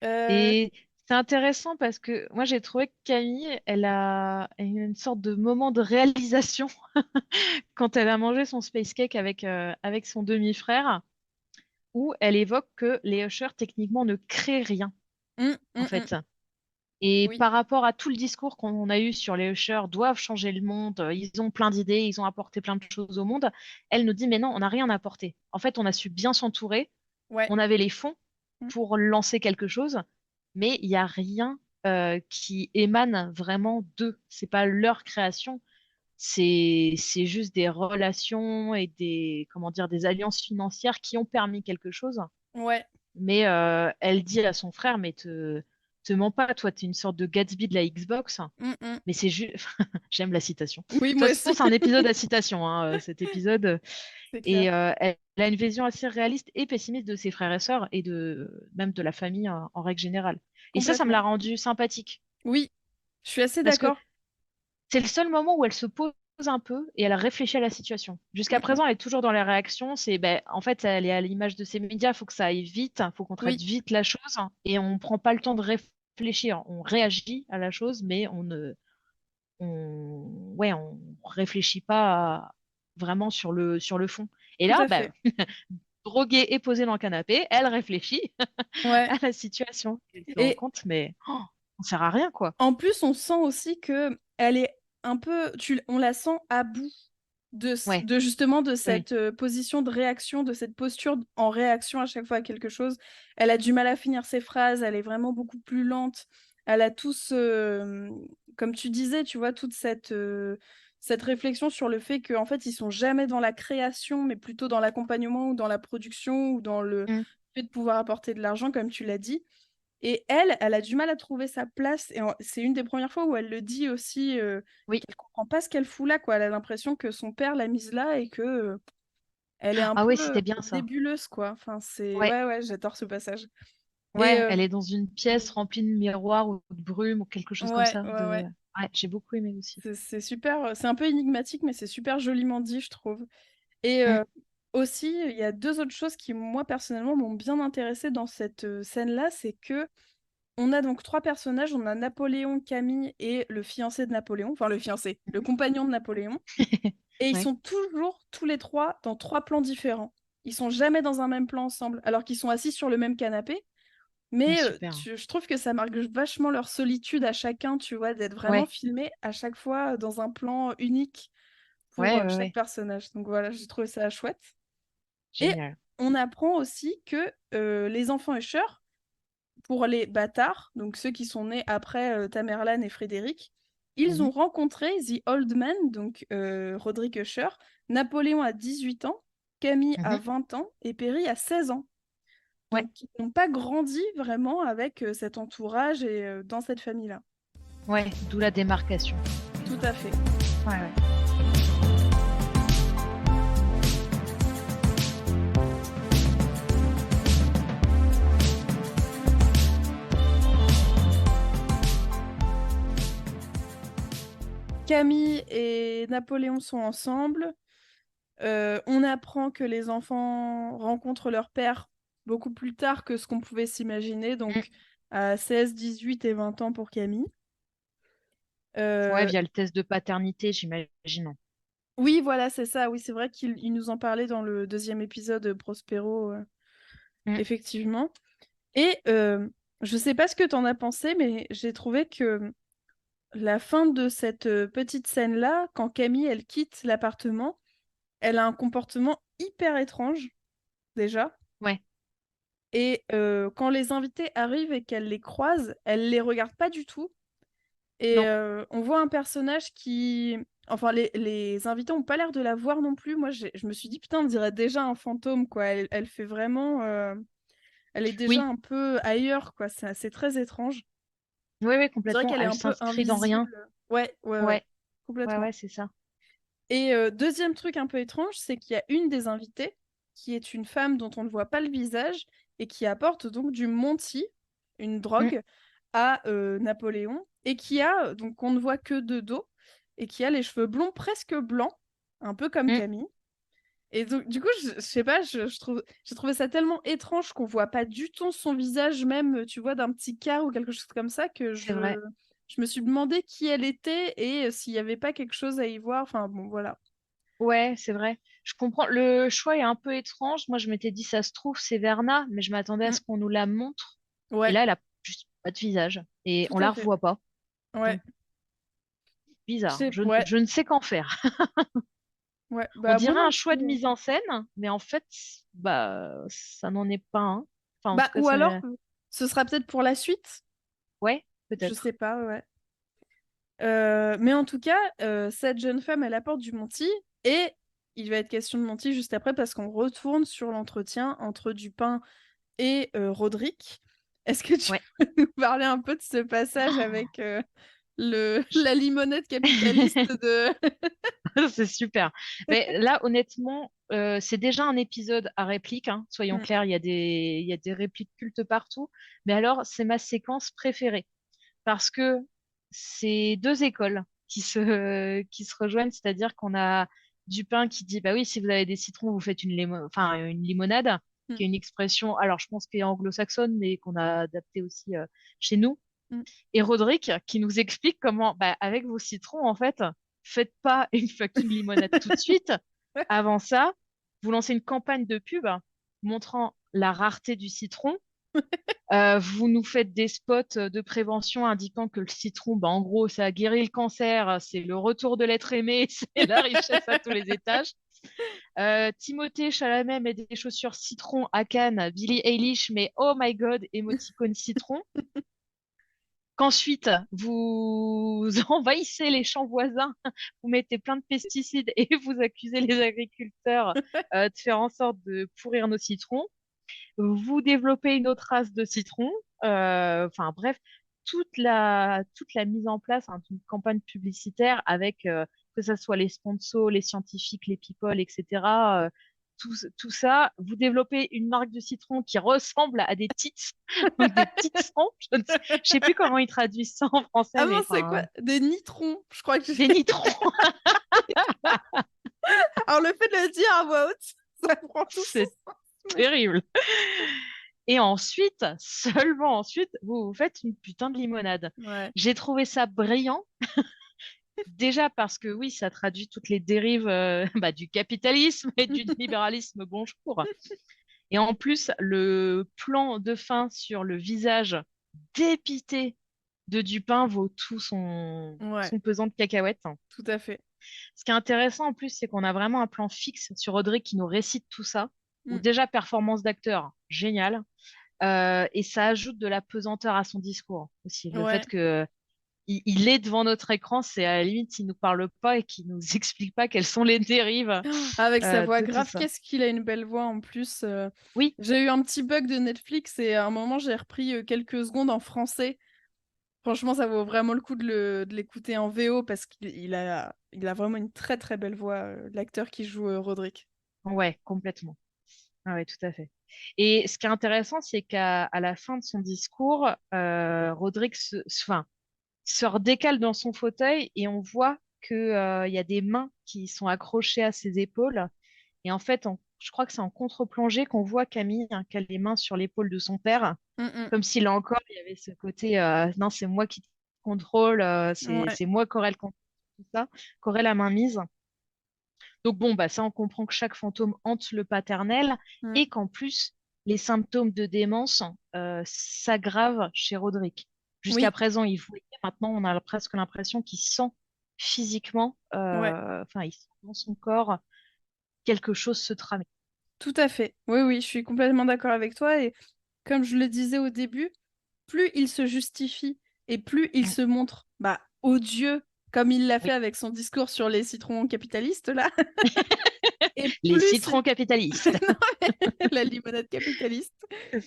Euh, Et c'est intéressant parce que moi, j'ai trouvé que Camille, elle a eu une sorte de moment de réalisation quand elle a mangé son space cake avec son demi-frère, où elle évoque que les Ushers, techniquement, ne créent rien, hum, en hum, hum. fait. Et Oui, par rapport à tout le discours qu'on a eu sur les Ushers, doivent changer le monde, ils ont plein d'idées, ils ont apporté plein de choses au monde, elle nous dit, mais non, on n'a rien apporté. En fait, on a su bien s'entourer, ouais. on avait les fonds Hum. pour lancer quelque chose, mais il n'y a rien qui émane vraiment d'eux. C'est pas leur création, c'est juste des relations et des, comment dire, des alliances financières qui ont permis quelque chose. Ouais. Mais elle dit à son frère, mais te mens pas, toi, t'es une sorte de Gatsby de la Xbox. Hum, hum. Mais c'est juste, j'aime la citation. De Oui, toute moi façon, aussi. c'est un épisode à citation, hein, cet épisode. C'est clair. Et elle a une vision assez réaliste et pessimiste de ses frères et sœurs et même de la famille en règle générale. Et ça me Complètement. l'a rendu sympathique. Oui, je suis assez Parce que d'accord. c'est le seul moment où elle se pose un peu et elle réfléchit à la situation. Jusqu'à Hum, hum. présent, elle est toujours dans les réactions. Ben, en fait, elle est à l'image de ces médias. Il faut que ça aille vite. Il faut qu'on traite Oui, vite la chose. Et on ne prend pas le temps de réfléchir. On réagit à la chose, mais ouais, on réfléchit pas vraiment sur le fond. Et tout là, à ben, fait. droguée et posée dans le canapé, elle réfléchit Ouais. à la situation. Elle se rend Et compte, mais on sert à rien, quoi. en plus, on sent aussi que elle est un peu, on la sent à bout Ouais, de justement de oui. cette position de réaction, de cette posture en réaction à chaque fois à quelque chose. Elle a du mal à finir ses phrases, elle est vraiment beaucoup plus lente. Elle a tous, comme tu disais, tu vois, toute cette réflexion sur le fait qu'en fait, ils sont jamais dans la création, mais plutôt dans l'accompagnement ou dans la production ou dans le Mm. fait de pouvoir apporter de l'argent, comme tu l'as dit. Et elle a du mal à trouver sa place. Et c'est une des premières fois où elle le dit aussi, Oui. qu'elle comprend pas ce qu'elle fout là, quoi. Elle a l'impression que son père l'a mise là et que elle est un Ah peu oui, c'était bien ça. nébuleuse, quoi. Enfin, Ouais, ouais, j'adore ce passage. Et ouais, elle est dans une pièce remplie de miroirs ou de brume ou quelque chose comme ouais, ça. ouais, ouais. Ouais, j'ai beaucoup aimé aussi. C'est super. C'est un peu énigmatique, mais c'est super joliment dit, je trouve. Et Mm. aussi, il y a deux autres choses qui, moi, personnellement, m'ont bien intéressée dans cette scène-là. C'est que on a donc trois personnages, on a Napoléon, Camille et le fiancé de Napoléon, enfin le fiancé, le compagnon de Napoléon, et ils Ouais, sont toujours tous les trois dans trois plans différents. Ils sont jamais dans un même plan ensemble, alors qu'ils sont assis sur le même canapé, ouais, mais super. je trouve que ça marque vachement leur solitude à chacun, tu vois, d'être vraiment Ouais, filmés à chaque fois dans un plan unique pour ouais, ouais, chaque ouais. personnage. Donc voilà, j'ai trouvé ça chouette. Et Génial. on apprend aussi que les enfants Usher, pour les bâtards, donc ceux qui sont nés après Tamerlan et Frédéric, ils Mhm, ont rencontré The Old Man, donc Roderick Usher, Napoléon à 18 ans, Camille à mhm. 20 ans et Perry à 16 ans. Ouais, Donc ils n'ont pas grandi vraiment avec cet entourage et dans cette famille-là. ouais, d'où la démarcation. Tout à fait. Ouais, ouais. Camille et Napoléon sont ensemble. On apprend que les enfants rencontrent leur père beaucoup plus tard que ce qu'on pouvait s'imaginer, Mm. donc à 16, 18 et 20 ans pour Camille. Ouais, Euh, via le test de paternité, j'imagine. oui, voilà, c'est ça. Oui, c'est vrai qu'il nous en parlait dans le deuxième épisode, Prospero, Mm. effectivement. Et je sais pas ce que tu en as pensé, mais j'ai trouvé que la fin de cette petite scène-là, quand Camille, elle quitte l'appartement, elle a un comportement hyper étrange, déjà. Ouais, Et quand les invités arrivent et qu'elle les croise, elle les regarde pas du tout. Et non. on voit un personnage qui... Enfin, les invités ont pas l'air de la voir non plus. Moi, je me suis dit, putain, on dirait déjà un fantôme, quoi. Elle fait vraiment... Elle est déjà Oui, un peu ailleurs, quoi. C'est très étrange. Oui, oui, C'est vrai complètement. qu'elle est Elle un peu s'inscrit dans rien. invisible. Ouais, ouais, ouais, Ouais, ouais, complètement. ouais, c'est ça. Et deuxième truc un peu étrange, c'est qu'il y a une des invitées qui est une femme dont on ne voit pas le visage et qui apporte donc du Monty, une Mm, drogue, à Napoléon et qui a, donc on ne voit que de dos, et qui a les cheveux blonds presque blancs, un peu comme mm. Camille. Et donc, du coup, je sais pas, j'ai trouvé ça tellement étrange qu'on voit pas du tout son visage, même, tu vois, d'un petit quart ou quelque chose comme ça, que C'est vrai. je me suis demandé qui elle était et s'il y avait pas quelque chose à y voir. Enfin, bon, voilà. Ouais, c'est vrai. Je comprends. Le choix est un peu étrange. Moi, je m'étais dit, ça se trouve, c'est Verna, mais je m'attendais à Mm. ce qu'on nous la montre. Et Ouais, là, elle a juste pas de visage. Et tout on à la fait. revoit pas. Ouais. Donc, bizarre. Ouais, Je ne sais qu'en faire. ouais. On Bah, moi dirait non un choix de plus. mise en scène, mais en fait, bah, ça n'en est pas un. Enfin, en tout Bah, cas, ou ça. alors, ce sera peut-être pour la suite. Ouais, Je sais peut-être. pas, ouais. Mais en tout cas, cette jeune femme, elle apporte du Monty et il va être question de Monty juste après parce qu'on retourne sur l'entretien entre Dupin et Roderick. Est-ce que tu Ouais. peux nous parler un peu de ce passage avec la limonette capitaliste de... C'est super. Mais là, honnêtement, c'est déjà un épisode à réplique, hein, soyons Mm, clairs, il y a des répliques cultes partout. Mais alors, c'est ma séquence préférée parce que c'est deux écoles qui se rejoignent, c'est-à-dire qu'on a Dupin qui dit, bah oui, si vous avez des citrons, vous faites enfin, une limonade, mm, qui est une expression, alors je pense qu'elle est anglo-saxonne, mais qu'on a adaptée aussi chez nous. mm. Et Roderick qui nous explique comment, bah, avec vos citrons, en fait, faites pas une fucking limonade tout de suite. Avant ça, vous lancez une campagne de pub montrant la rareté du citron. Vous nous faites des spots de prévention indiquant que le citron, bah, en gros, ça guérit le cancer, c'est le retour de l'être aimé, c'est la richesse à tous les étages. Timothée Chalamet met des chaussures citron à Cannes, Billie Eilish, mais oh my god, émoticône citron. Qu'ensuite, vous envahissez les champs voisins, vous mettez plein de pesticides et vous accusez les agriculteurs de faire en sorte de pourrir nos citrons. Vous développez une autre race de citrons. Enfin bref, toute la mise en place hein, d'une campagne publicitaire avec que ce soit les sponsors, les scientifiques, les people, etc. Tout ça, vous développez une marque de citron qui ressemble à des tits, donc des petits sangs. Je sais plus comment ils traduisent ça en Ah français, mais mince, c'est quoi? enfin, Des nitrons, je crois que des nitrons. Alors le fait de le dire à voix haute, ça prend tout son C'est sens. Mais... terrible. Et ensuite, seulement ensuite, vous vous faites une putain de limonade. Ouais. J'ai trouvé ça brillant. Déjà parce que oui, ça traduit toutes les dérives bah, du capitalisme et du libéralisme, bonjour. Et en plus, le plan de fin sur le visage dépité de Dupin vaut tout Ouais, son pesant de cacahuètes. tout à fait. Ce qui est intéressant en plus, c'est qu'on a vraiment un plan fixe sur Roderick qui nous récite tout ça. Mm. Donc déjà, performance d'acteur, génial. Et ça ajoute de la pesanteur à son discours aussi. Le fait Ouais. que il est devant notre écran, c'est à la limite, il nous parle pas et qu'il nous explique pas quelles sont les dérives Avec sa voix de tout grave, ça. qu'est-ce qu'il a une belle voix en plus. Oui, J'ai eu un petit bug de Netflix et à un moment j'ai repris quelques secondes en français. Franchement, ça vaut vraiment le coup de l'écouter en VO parce qu'il a vraiment une très très belle voix, l'acteur qui joue Roderick. ouais, complètement. Ah ouais, tout à fait. Et ce qui est intéressant, c'est à la fin de son discours, Roderick enfin, se redécale dans son fauteuil et on voit que, il y a des mains qui sont accrochées à ses épaules. Et en fait, je crois que c'est en contre-plongée qu'on voit Camille hein, qui a les mains sur l'épaule de son père, comme si là encore, il y avait ce côté, non, c'est moi qui te contrôle, Ouais. c'est moi qui aurai le contrôle de tout ça, qui aurai la main mise. Donc bon, bah ça, on comprend que chaque fantôme hante le paternel Mm. et qu'en plus, les symptômes de démence s'aggravent chez Roderick. Jusqu'à Oui, présent, il voyait, maintenant, on a presque l'impression qu'il sent physiquement, ouais, enfin, il sent dans son corps quelque chose se tramer. tout à fait. Oui, oui, je suis complètement d'accord avec toi. Et comme je le disais au début, plus il se justifie et plus il Mm. se montre bah, odieux comme il l'a fait Oui. avec son discours sur les citrons capitalistes, là. Et Les plus citrons capitalistes. la limonade capitaliste.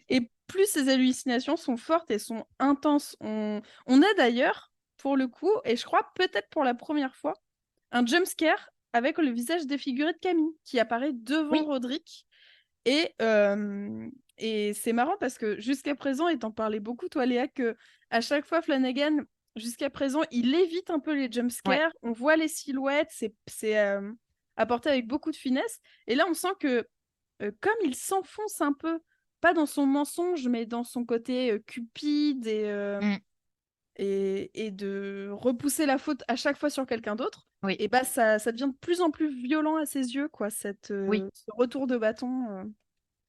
Et plus ces hallucinations sont fortes et sont intenses. On a d'ailleurs, pour le coup, et je crois peut-être pour la première fois, un jumpscare avec le visage défiguré de Camille qui apparaît devant Oui, Roderick. Et c'est marrant parce que jusqu'à présent, et t'en parlais beaucoup, toi, Léa, que à chaque fois, Flanagan, jusqu'à présent, il évite un peu les ouais, jumpscares. On voit les silhouettes, c'est apporté avec beaucoup de finesse. Et là, on sent que comme il s'enfonce un peu, pas dans son mensonge, mais dans son côté cupide mm, et de repousser la faute à chaque fois sur quelqu'un d'autre, oui, et bah ça devient de plus en plus violent à ses yeux, quoi, oui. ce retour de bâton.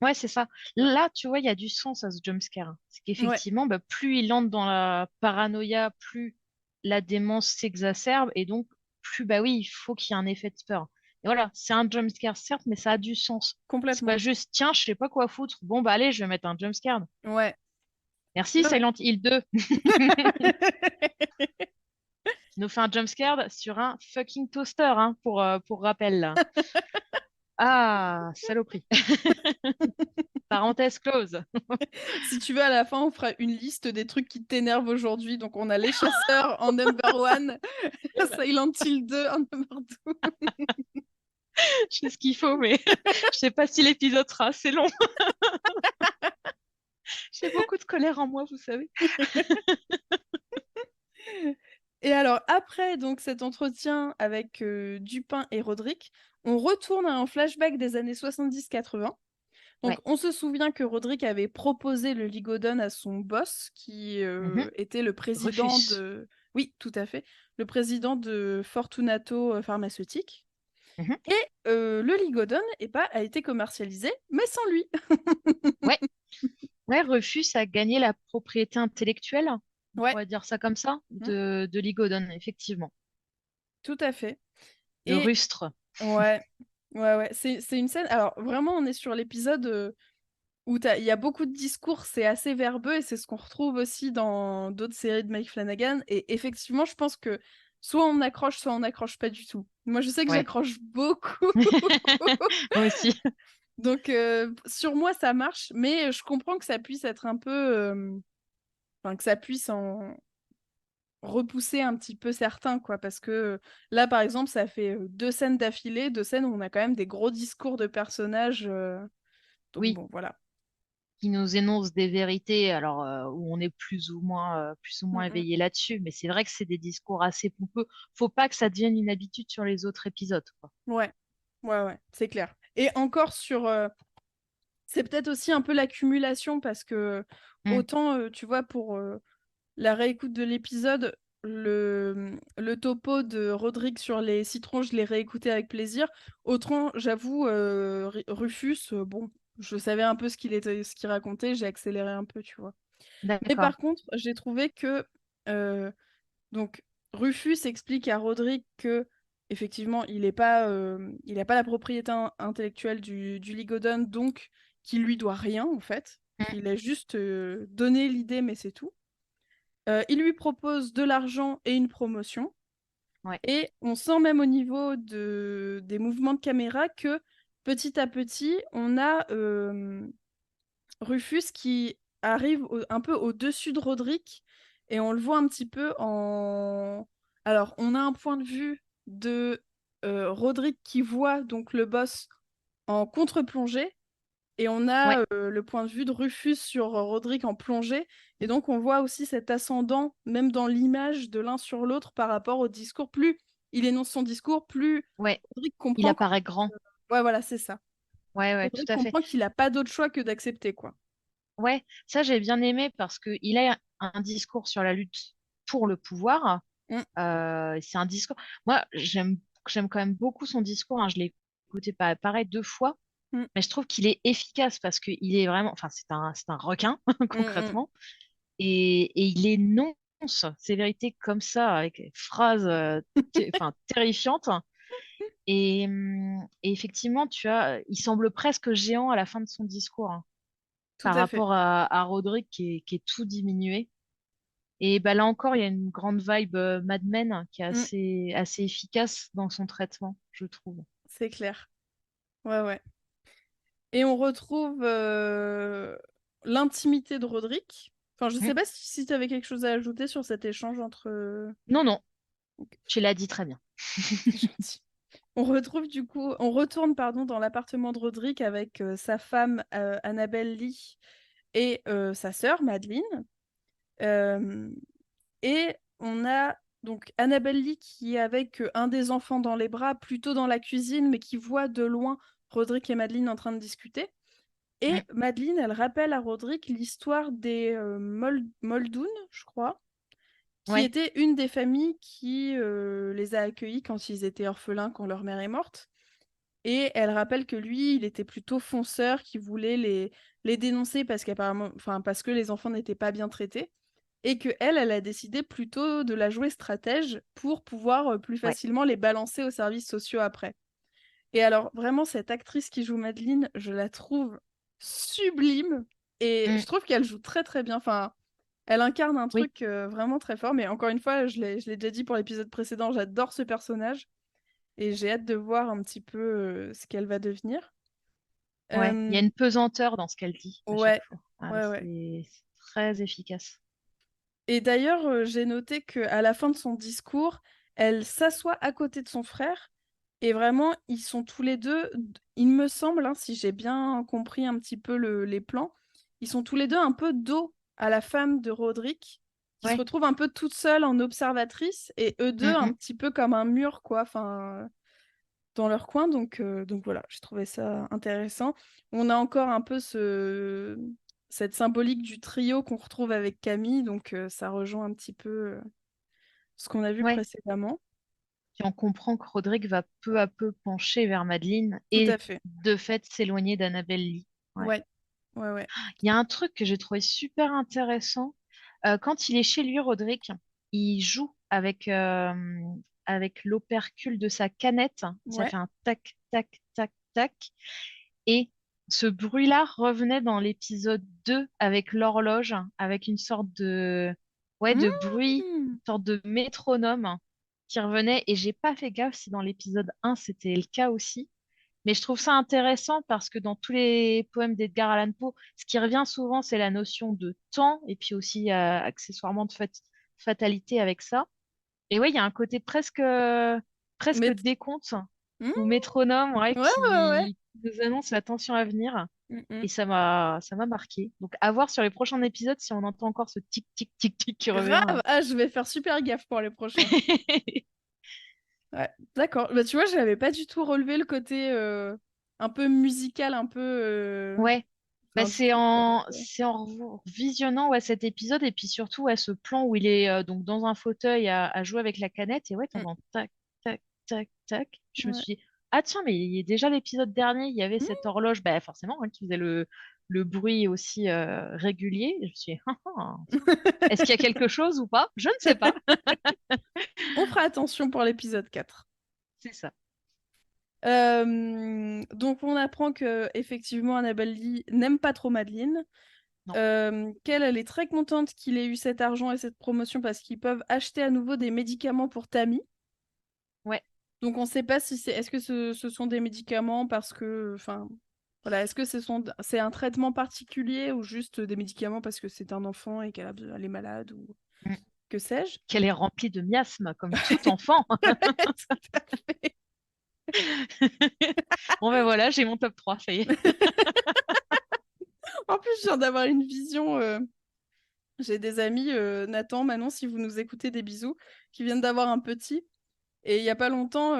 Ouais, c'est ça. Là, tu vois, il y a du sens à ce jumpscare. C'est Ouais, qu'effectivement, bah, plus il entre dans la paranoïa, plus la démence s'exacerbe, et donc plus, bah oui, il faut qu'il y ait un effet de peur. Et voilà, c'est un jumpscare, certes, mais ça a du sens. C'est pas complètement. juste, tiens, je sais pas quoi foutre. Bon, bah allez, je vais mettre un jumpscare. Ouais. Merci, Non. Silent Hill 2, qui nous fait un jumpscare sur un fucking toaster, hein, pour rappel, là. Ah, saloperie. Parenthèse close. Si tu veux, à la fin, on fera une liste des trucs qui t'énervent aujourd'hui. Donc, on a Les Chasseurs en number one, Silent Hill 2 en number 2. Je sais ce qu'il faut, mais je sais pas si l'épisode sera assez long. J'ai beaucoup de colère en moi, vous savez. Et alors, après donc, cet entretien avec Dupin et Roderick, on retourne à un flashback des années 70-80. Donc, Ouais. on se souvient que Roderick avait proposé le Ligodon à son boss, qui Mhm. était le président Rufus. de... Oui, tout à fait. Le président de Fortunato Pharmaceutique. Mhm. Et le Ligodon a été commercialisé, mais sans lui. Ouais. Ouais, Rufus a gagné la propriété intellectuelle, on Ouais, pourrait dire ça comme ça, mm, de Ligodon, effectivement. tout à fait. De Et Rustre. ouais, ouais. C'est une scène... Alors, vraiment, on est sur l'épisode où il y a beaucoup de discours, c'est assez verbeux, et c'est ce qu'on retrouve aussi dans d'autres séries de Mike Flanagan. Et effectivement, je pense que soit on accroche, soit on n'accroche pas du tout. Moi, je sais que Ouais. j'accroche beaucoup. Moi aussi. Donc, sur moi, ça marche, mais je comprends que ça puisse être un peu... Enfin, que ça puisse en repousser un petit peu certains, quoi. Parce que là, par exemple, ça fait deux scènes d'affilée, deux scènes où on a quand même des gros discours de personnages. Donc, Oui. bon, voilà. Qui nous énonce des vérités, alors où on est plus ou Mm, moins mm. éveillé là-dessus, mais c'est vrai que c'est des discours assez pompeux. Faut pas que ça devienne une habitude sur les autres épisodes, quoi. Ouais, ouais, c'est clair. Et encore sur... c'est peut-être aussi un peu l'accumulation parce que Mm. autant, tu vois, pour la réécoute de l'épisode, le topo de Rodrigue sur les citrons, je l'ai réécouté avec plaisir. Autant, j'avoue, Rufus, bon, je savais un peu ce qu'il racontait, j'ai accéléré un peu, tu vois. Mais D'accord. par contre, j'ai trouvé que euh, donc, Rufus explique à Roderick que, effectivement, il n'a pas la propriété intellectuelle du Ligodon, donc qu'il lui doit rien, en fait. Mm. Il a juste donné l'idée, mais c'est tout. Il lui propose de l'argent et une promotion. Ouais. Et on sent même au niveau des mouvements de caméra que, petit à petit, on a Rufus qui arrive un peu au-dessus de Roderick, et on le voit un petit peu en... Alors, on a un point de vue de Roderick qui voit donc le boss en contre-plongée, et on Ouais. a le point de vue de Rufus sur Roderick en plongée, et donc on voit aussi cet ascendant, même dans l'image de l'un sur l'autre par rapport au discours. Plus il énonce son discours, plus Ouais. Roderick Il comprend apparaît grand. ouais, voilà, c'est ça. Ouais, ouais, tout Roderick à fait. comprend qu'il n'a pas d'autre choix que d'accepter, quoi. Ouais, ça j'ai bien aimé parce que il a un discours sur la lutte pour le pouvoir. Mm, C'est un discours. Moi, j'aime quand même beaucoup son discours, hein. Je l'ai écouté pareil deux fois, mm, mais je trouve qu'il est efficace parce qu'il est vraiment. Enfin, c'est un requin mm, mm. concrètement, et il énonce ses vérités comme ça avec des phrases, enfin terrifiantes. Et effectivement, il semble presque géant à la fin de son discours, hein, Tout par à fait. rapport à Roderick qui est tout diminué. Et bah, là encore, il y a une grande vibe Mad Men qui est Mm, assez efficace dans son traitement, je trouve. c'est clair. Ouais, ouais. Et on retrouve l'intimité de Roderick. Enfin, je Mm. sais pas si tu avais quelque chose à ajouter sur cet échange entre... Non, non, Ok, tu l'as dit très bien. c'est gentil. On retrouve du coup, on retourne pardon dans l'appartement de Roderick avec sa femme Annabelle Lee et sa sœur Madeleine. Euh, et on a donc Annabelle Lee qui est avec un des enfants dans les bras, plutôt dans la cuisine, mais qui voit de loin Roderick et Madeleine en train de discuter. Mm. Et Madeleine, elle rappelle à Roderick l'histoire des Muldoon, je crois, qui Ouais, était une des familles qui les a accueillis quand ils étaient orphelins, quand leur mère est morte. Et elle rappelle que lui, il était plutôt fonceur, qui voulait les dénoncer parce qu'apparemment, enfin, parce que les enfants n'étaient pas bien traités. Et que elle a décidé plutôt de la jouer stratège pour pouvoir plus ouais. facilement les balancer aux services sociaux après. Et alors, vraiment, cette actrice qui joue Madeleine, je la trouve sublime. Et Mm. je trouve qu'elle joue très très bien. Enfin, elle incarne un Oui, truc vraiment très fort. Mais encore une fois, je l'ai déjà dit pour l'épisode précédent, j'adore ce personnage. Et j'ai hâte de voir un petit peu ce qu'elle va devenir. ouais. Il y a Euh, une pesanteur dans ce qu'elle dit à chaque ouais, fois. Ah, ouais, ouais. c'est très efficace. Et d'ailleurs, j'ai noté qu'à la fin de son discours, elle s'assoit à côté de son frère. Et vraiment, ils sont tous les deux, il me semble, hein, si j'ai bien compris un petit peu les plans, ils sont tous les deux un peu dos à la femme de Roderick, qui se Ouais. retrouve un peu toute seule en observatrice, et eux deux Mm, un mm. petit peu comme un mur, quoi, enfin, dans leur coin. Donc voilà, j'ai trouvé ça intéressant. On a encore un peu cette symbolique du trio qu'on retrouve avec Camille, donc ça rejoint un petit peu ce qu'on a vu Ouais. précédemment. Puis on comprend que Roderick va peu à peu pencher vers Madeleine Tout à et fait. de fait s'éloigner d'Annabelle Lee. Ouais. Ouais, ouais, ouais. Il y a un truc que j'ai trouvé super intéressant. Quand il est chez lui, Roderick, il joue avec l'opercule de sa canette. Ça Ouais. fait un tac, tac, tac, tac. Et ce bruit-là revenait dans l'épisode 2 avec l'horloge, avec une sorte ouais, de bruit, Mmh. une sorte de métronome qui revenait. Et j'ai pas fait gaffe si dans l'épisode 1 c'était le cas aussi. Mais je trouve ça intéressant parce que dans tous les poèmes d'Edgar Allan Poe, ce qui revient souvent, c'est la notion de temps et puis aussi accessoirement de fatalité avec ça. Et ouais, il y a un côté presque Mais décompte mmh. ou métronome, ouais, Ouais, ouais, ouais. qui nous annonce la tension à venir. Mmh, mmh. Et ça m'a marqué. Donc à voir sur les prochains épisodes si on entend encore ce tic tic tic tic qui revient. Grave. Ah, je vais faire super gaffe pour les prochains. Ouais, d'accord. Bah, tu vois, je n'avais pas du tout relevé le côté un peu musical, un peu Ouais. Bah, enfin, du coup, c'est en visionnant ouais, cet épisode et puis surtout ouais, ce plan où il est donc dans un fauteuil à jouer avec la canette et ouais, mmh, t'entends tac, tac, tac, tac. Je me ouais. suis dit, ah tiens, mais il y a déjà l'épisode dernier, il y avait Mmh. cette horloge, bah, forcément, hein, qui faisait le bruit aussi régulier. Et je me suis dit, est-ce qu'il y a quelque chose ou pas? Je ne sais pas. On fera attention pour l'épisode 4. C'est ça. Donc on apprend que effectivement Annabelle Lee n'aime pas trop Madeleine, Non. qu'elle elle est très contente qu'il ait eu cet argent et cette promotion parce qu'ils peuvent acheter à nouveau des médicaments pour Tammy. Ouais. Donc on ne sait pas si est-ce que ce sont des médicaments parce que enfin voilà, est-ce que c'est un traitement particulier ou juste des médicaments parce que c'est un enfant et elle est malade ou Mm. que sais-je. Qu'elle est remplie de miasmes comme tout enfant. Tout à fait. Bon ben voilà, j'ai mon top 3 ça y est. En plus, je viens d'avoir une vision. J'ai des amis, Nathan, Manon, si vous nous écoutez, des bisous, qui viennent d'avoir un petit. Et il y a pas longtemps,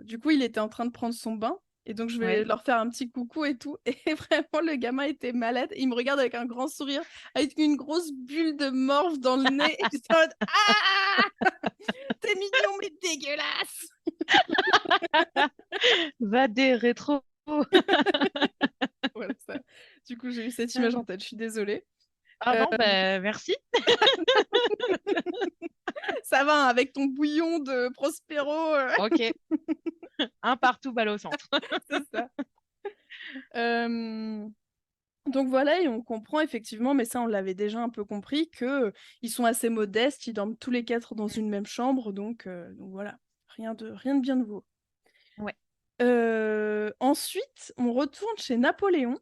du coup, il était en train de prendre son bain. Et donc, je vais Ouais. leur faire un petit coucou et tout. Et vraiment, le gamin était malade. Il me regarde avec un grand sourire, avec une grosse bulle de morve dans le nez. Et j'étais en mode ah, t'es mignon, mais dégueulasse! Va des rétro. Voilà, ça. Du coup, j'ai eu cette image en tête. Je suis désolée. Ah Euh, non, ben merci. Ça va, hein, avec ton bouillon de Prospero, Ok, un partout, balle au centre. c'est ça. Euh, Donc voilà, et on comprend effectivement, mais ça on l'avait déjà un peu compris, que ils sont assez modestes, ils dorment tous les 4 dans une même chambre, donc voilà, rien de bien nouveau. Ouais. Ensuite, on retourne chez Napoléon,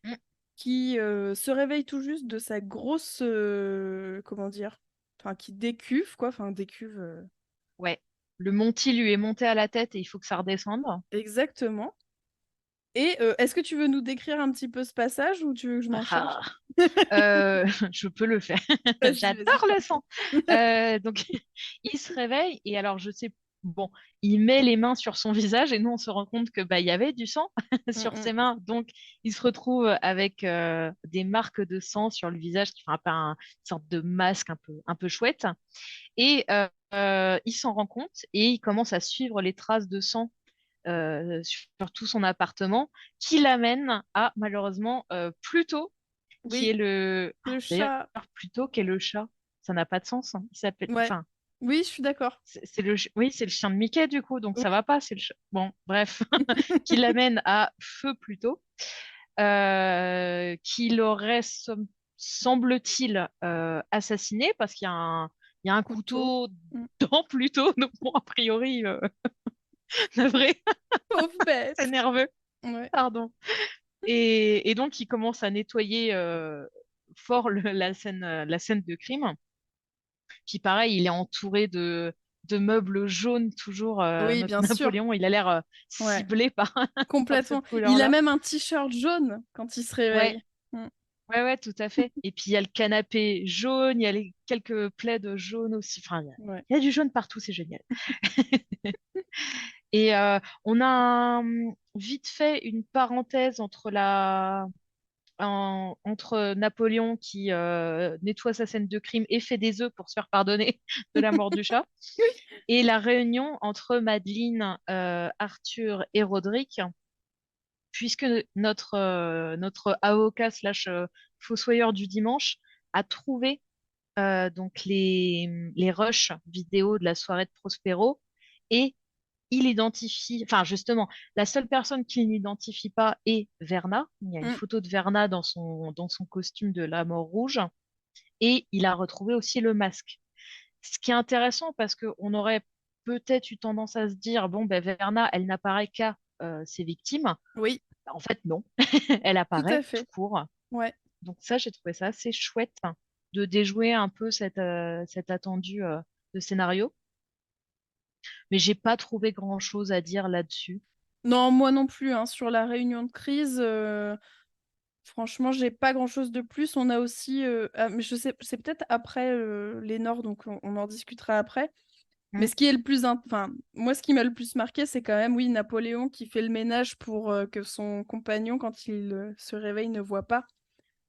Mm. qui se réveille tout juste de sa grosse, comment dire, enfin qui décuve quoi, enfin décuve, Ouais. Le Monty lui est monté à la tête et il faut que ça redescende. exactement. Et est-ce que tu veux nous décrire un petit peu ce passage ou tu veux que je m'en charge? Ah. Je peux le faire. Vas-y, J'adore le vas-y. sang. Donc, il se réveille et alors, je sais, bon, il met les mains sur son visage et nous, on se rend compte que bah, il y avait du sang sur Mm, ses mains. Donc, il se retrouve avec des marques de sang sur le visage qui font un peu une sorte de masque un peu chouette. Et il s'en rend compte et il commence à suivre les traces de sang sur tout son appartement, qui l'amène à malheureusement Pluto, qui est oui, le. le D'ailleurs, chat. Pluto, qui est le chat. Ça n'a pas de sens, hein. Il s'appelle. Ouais. Enfin, Oui, je suis d'accord. oui, c'est le chien de Mickey du coup, donc Oui. ça va pas. C'est le chat. Bon, bref, qui l'amène à Feu Pluto, qui l'aurait semble-t-il assassiné parce il y a un Couteau. couteau Mm. dans Pluto, donc bon, a priori, navré, Pauvre c'est bête. nerveux, Ouais. pardon. Et donc, il commence à nettoyer fort la scène de crime. Puis pareil, il est entouré de meubles jaunes, toujours Oui, notre bien sûr. Napoléon, il a l'air Ouais, ciblé par, par complètement. cette Il a couleur-là. même un t-shirt jaune quand il se Ouais, réveille. Mm. ouais, tout à fait. Et puis il y a le canapé jaune, il y a quelques plaids jaunes aussi. Enfin, Ouais. il y a du jaune partout, c'est génial. Et on a vite fait une parenthèse entre Napoléon qui nettoie sa scène de crime et fait des œufs pour se faire pardonner de la mort du chat, et la réunion entre Madeleine, Arthur et Roderick, puisque notre avocat slash fossoyeur du dimanche a trouvé donc les rushs vidéo de la soirée de Prospero, et il identifie, enfin justement, la seule personne qu'il n'identifie pas est Verna. Il y a une Mm. photo de Verna dans son costume de la mort rouge, et il a retrouvé aussi le masque. Ce qui est intéressant parce qu'on aurait peut-être eu tendance à se dire, bon, ben Verna, elle n'apparaît qu'à ses victimes. Oui, En fait, non, elle tout à apparaît tout fait. court. Ouais. Donc ça, j'ai trouvé ça assez chouette de déjouer un peu cet attendu de scénario. Mais j'ai pas trouvé grand-chose à dire là-dessus. Non, moi non plus, hein. Sur la réunion de crise, franchement, j'ai pas grand-chose de plus. On a aussi, mais je sais, c'est peut-être après les Nords, donc on en discutera après. Mais Mm. ce qui est le plus, enfin, moi, ce qui m'a le plus marqué, c'est quand même, oui, Napoléon qui fait le ménage pour que son compagnon, quand il se réveille, ne voit pas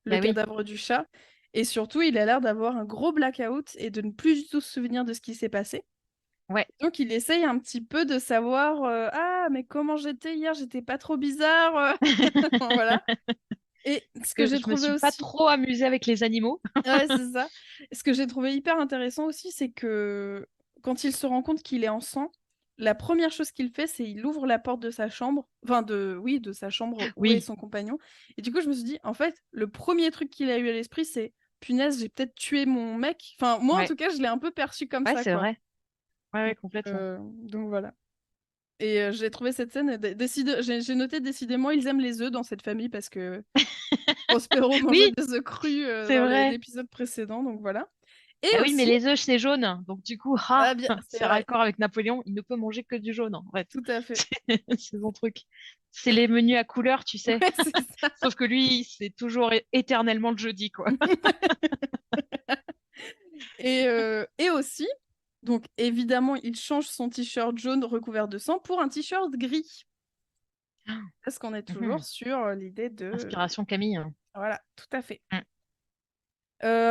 le Bah oui, cadavre du chat. Et surtout, il a l'air d'avoir un gros blackout et de ne plus du tout se souvenir de ce qui s'est passé. ouais. Donc, il essaye un petit peu de savoir, ah, mais comment j'étais hier, j'étais pas trop bizarre. Voilà. Et ce que Que j'ai je me trouvé suis pas aussi, trop amusée avec les animaux. ouais, c'est ça. Ce que j'ai trouvé hyper intéressant aussi, c'est que quand il se rend compte qu'il est en sang, la première chose qu'il fait, c'est il ouvre la porte de sa chambre, enfin oui, de sa chambre où est Oui, son compagnon. Et du coup, je me suis dit, en fait, le premier truc qu'il a eu à l'esprit, c'est punaise, j'ai peut-être tué mon mec. Enfin, moi, en ouais, tout cas, je l'ai un peu perçu comme ouais, ça, c'est quoi. vrai. Ouais, complètement. Donc voilà. Et j'ai trouvé cette scène, j'ai noté décidément, ils aiment les œufs dans cette famille parce que Prospero mangeait Oui, des œufs crus c'est dans vrai. l'épisode précédent, donc voilà. Et Bah oui, mais aussi, les œufs, c'est jaune. Donc du coup, ah bien, c'est c'est vrai, raccord avec Napoléon, il ne peut manger que du jaune, en fait. tout à fait. C'est son truc. C'est les menus à couleur, tu sais. Ouais, c'est ça. Sauf que lui, c'est toujours éternellement le jeudi, quoi. Et aussi, donc évidemment, il change son t-shirt jaune recouvert de sang pour un t-shirt gris. Parce qu'on est toujours Mhm. sur l'idée de... Inspiration Camille. Voilà, tout à fait. Mm.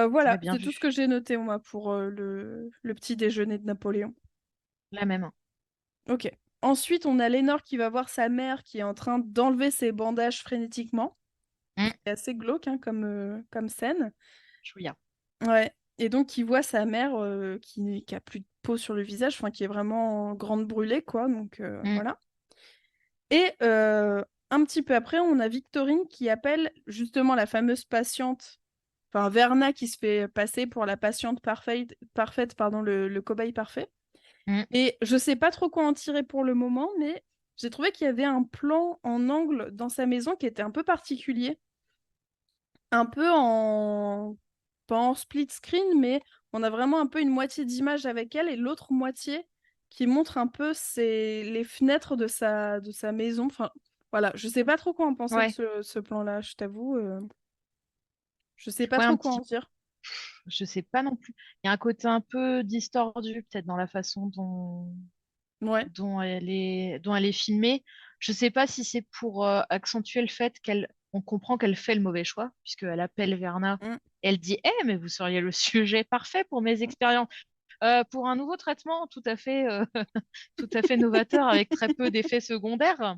Voilà, Très bien c'est tout ce vu. que j'ai noté, moi, pour le petit déjeuner de Napoléon. La même. Ok. Ensuite, on a Lénore qui va voir sa mère qui est en train d'enlever ses bandages frénétiquement. Mm. C'est assez glauque hein, comme scène. Chouïa. Ouais. Et donc, qui voit sa mère qui a plus de peau sur le visage, enfin, qui est vraiment grande brûlée, quoi. Donc, Mm. voilà. Et un petit peu après, on a Victorine qui appelle justement la fameuse patiente, enfin Verna qui se fait passer pour la patiente parfaite, pardon, le cobaye parfait. Mm. Et je sais pas trop quoi en tirer pour le moment, mais j'ai trouvé qu'il y avait un plan en angle dans sa maison qui était un peu particulier. Un peu en... pas en split screen, mais on a vraiment un peu une moitié d'image avec elle et l'autre moitié qui montre un peu les fenêtres de sa maison. Enfin, voilà, je sais pas trop quoi en penser de Ouais, ce plan-là, je t'avoue. Je sais pas ouais, trop un quoi en petit. dire. Je sais pas non plus. Il y a un côté un peu distordu, peut-être, dans la façon Ouais. dont elle est filmée. Je sais pas si c'est pour accentuer le fait on comprend qu'elle fait le mauvais choix, puisqu'elle appelle Verna. Mm. Elle dit, mais vous seriez le sujet parfait pour mes expériences. Pour un nouveau traitement tout à fait novateur avec très peu d'effets secondaires.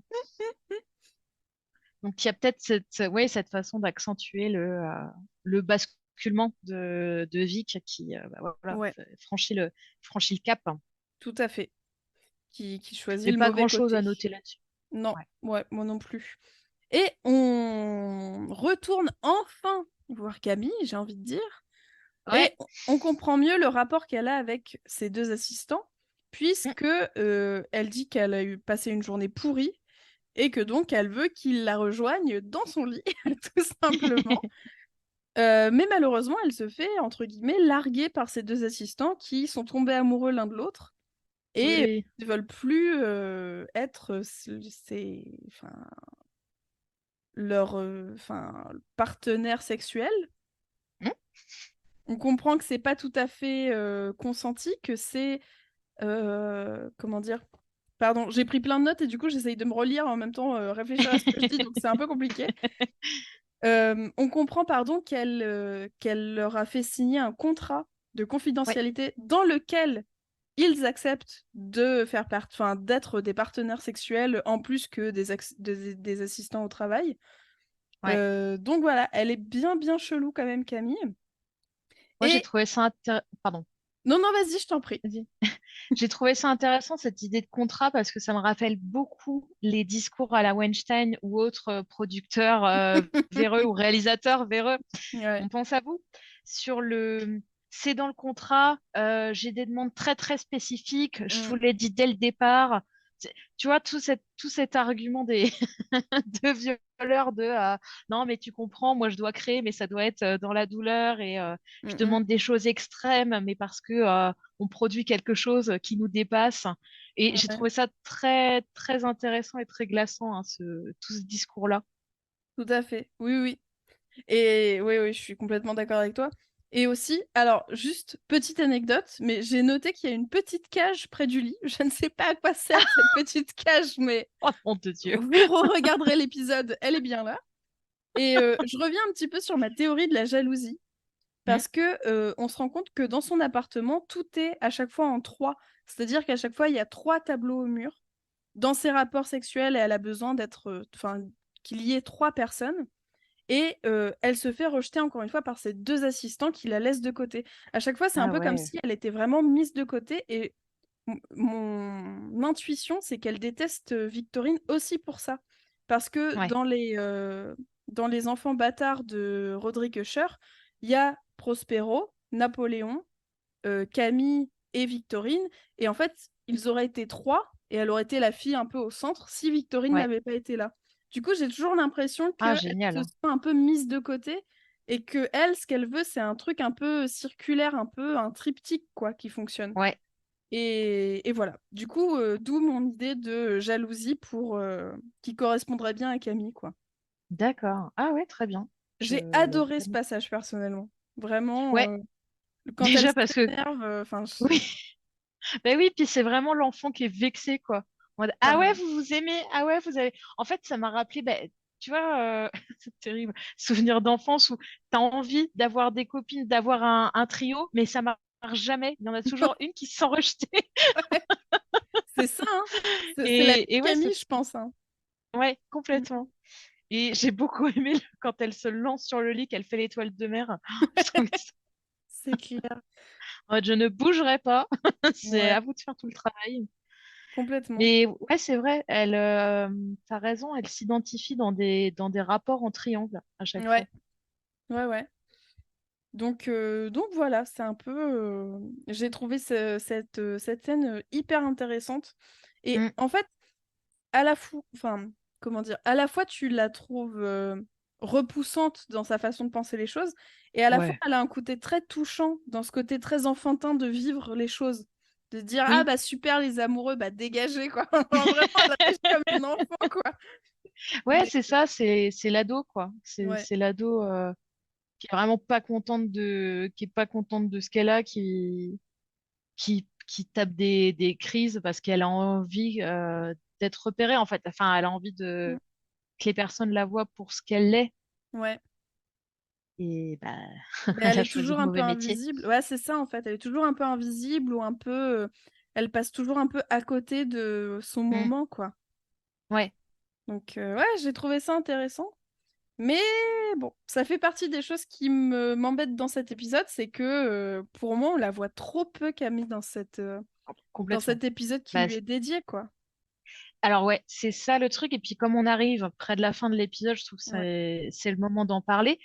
Donc il y a peut-être ouais, cette façon d'accentuer le basculement de Vic qui voilà, Ouais, franchit le cap. tout à fait. Qui choisit Mais le pas mauvais grand-chose à côté. noter là-dessus. Non, Ouais. ouais, moi non plus. Et on retourne enfin voir Camille, j'ai envie de dire. Ouais. Et on comprend mieux le rapport qu'elle a avec ses deux assistants, Mm. puisque elle dit qu'elle a eu passé une journée pourrie et que donc elle veut qu'il la rejoigne dans son lit, tout simplement. Mais malheureusement, elle se fait, entre guillemets, larguer par ses deux assistants qui sont tombés amoureux l'un de l'autre Oui, et oui. ne veulent plus être enfin, leur partenaire sexuel. Mm. On comprend que c'est pas tout à fait consenti, que c'est comment dire? Pardon, j'ai pris plein de notes et du coup j'essaye de me relire en même temps réfléchir à ce que je dis, donc c'est un peu compliqué. On comprend, pardon, qu'elle leur a fait signer un contrat de Ouais. confidentialité dans lequel ils acceptent de enfin, d'être des partenaires sexuels en plus que des assistants au travail. Ouais. Donc voilà, elle est bien bien chelou quand même, Camille. Moi, j'ai Et trouvé ça Pardon. non, non, vas-y, je t'en prie. Vas-y. J'ai trouvé ça intéressant, cette idée de contrat, parce que ça me rappelle beaucoup les discours à la Weinstein ou autres producteurs véreux ou réalisateurs véreux. Ouais. On pense à vous. Sur le c'est dans le contrat, j'ai des demandes très très spécifiques, je Mm. vous l'ai dit dès le départ. Tu vois, tout cet argument des de violeurs de non, mais tu comprends, moi je dois créer, mais ça doit être dans la douleur et je Mm, mm. demande des choses extrêmes, mais parce que on produit quelque chose qui nous dépasse. Et j'ai Ouais, trouvé ça très très intéressant et très glaçant, hein, tout ce discours-là. tout à fait. Oui, oui. Et oui, oui, je suis complètement d'accord avec toi. Et aussi, alors, juste petite anecdote, mais j'ai noté qu'il y a une petite cage près du lit. Je ne sais pas à quoi sert cette petite cage, mais Oh mon de Dieu. vous regarderez l'épisode, elle est bien là. Et je reviens un petit peu sur ma théorie de la jalousie, Hmm. parce que on se rend compte que dans son appartement, tout est à chaque fois en trois. C'est-à-dire qu'à chaque fois, il y a trois tableaux au mur. Dans ses rapports sexuels, elle a besoin enfin, qu'il y ait trois personnes. Et elle se fait rejeter encore une fois par ses deux assistants qui la laissent de côté. À chaque fois, c'est un Ah peu comme ouais. si elle était vraiment mise de côté. Et mon intuition, c'est qu'elle déteste Victorine aussi pour ça. Parce que Ouais. dans les enfants bâtards de Roderick Usher, il y a Prospero, Napoléon, Camille et Victorine. Et en fait, ils auraient été trois et elle aurait été la fille un peu au centre si Victorine Ouais. n'avait pas été là. Du coup, j'ai toujours l'impression Ah, qu'elle se génial. sent un peu mise de côté et que elle, ce qu'elle veut, c'est un truc un peu circulaire, un peu un triptyque quoi, qui fonctionne. Ouais. Et voilà. Du coup, d'où mon idée de jalousie pour qui correspondrait bien à Camille, quoi. D'accord. Ah ouais, très bien. J'ai Je... adoré ce passage personnellement. Vraiment, Ouais, quand elle déjà parce que s'énerve, enfin, oui, ben oui, puis c'est vraiment l'enfant qui est vexé, quoi. En mode, ah ouais, clairement. vous vous aimez, ah ouais, vous avez. En fait, ça m'a rappelé, ben, tu vois, c'est terrible, souvenir d'enfance où t'as envie d'avoir des copines, d'avoir un trio, mais ça marche jamais. Il y en a toujours une qui se sent rejetée. C'est ça, hein. C'est la Et ouais, Camille, je pense, hein. ouais, Mm. complètement. Et j'ai beaucoup aimé quand elle se lance sur le lit, qu'elle fait l'étoile de mer. Je trouvais ça. C'est clair. En mode, je ne bougerai pas. C'est Ouais. à vous de faire tout le travail. Complètement. Mais ouais, c'est vrai, t'as raison, elle s'identifie dans des rapports en triangle à chaque fois. Ouais, ouais, ouais. Donc voilà, c'est un peu. J'ai trouvé cette scène hyper intéressante. Et Mm, en fait, à la fois, enfin, comment dire, à la fois tu la trouves repoussante dans sa façon de penser les choses, et à la fois ouais. elle a un côté très touchant dans ce côté très enfantin de vivre les choses, de se dire ah Oui, bah super les amoureux, bah dégagez quoi. Genre, vraiment elle agit comme un enfant quoi. ouais, Mais c'est ça, c'est l'ado, quoi. ouais, C'est l'ado qui est vraiment pas contente qui est pas contente de ce qu'elle a, qui tape des crises parce qu'elle a envie d'être repérée, en fait. Enfin, elle a envie mm, que les personnes la voient pour ce qu'elle est. ouais. Et bah, Mais elle elle a est choisi toujours le un peu mauvais métier. invisible. Ouais, c'est ça en fait. Elle est toujours un peu invisible ou un peu. Elle passe toujours un peu à côté de son Mm, moment quoi. ouais, Donc ouais, j'ai trouvé ça intéressant. Mais bon, ça fait partie des choses qui m'embêtent dans cet épisode, c'est que pour moi, on la voit trop peu Camille dans complètement. cet épisode qui Bah, lui est dédié, quoi. alors ouais, c'est ça le truc. Et puis comme on arrive près de la fin de l'épisode, je trouve que Ouais. c'est le moment d'en parler.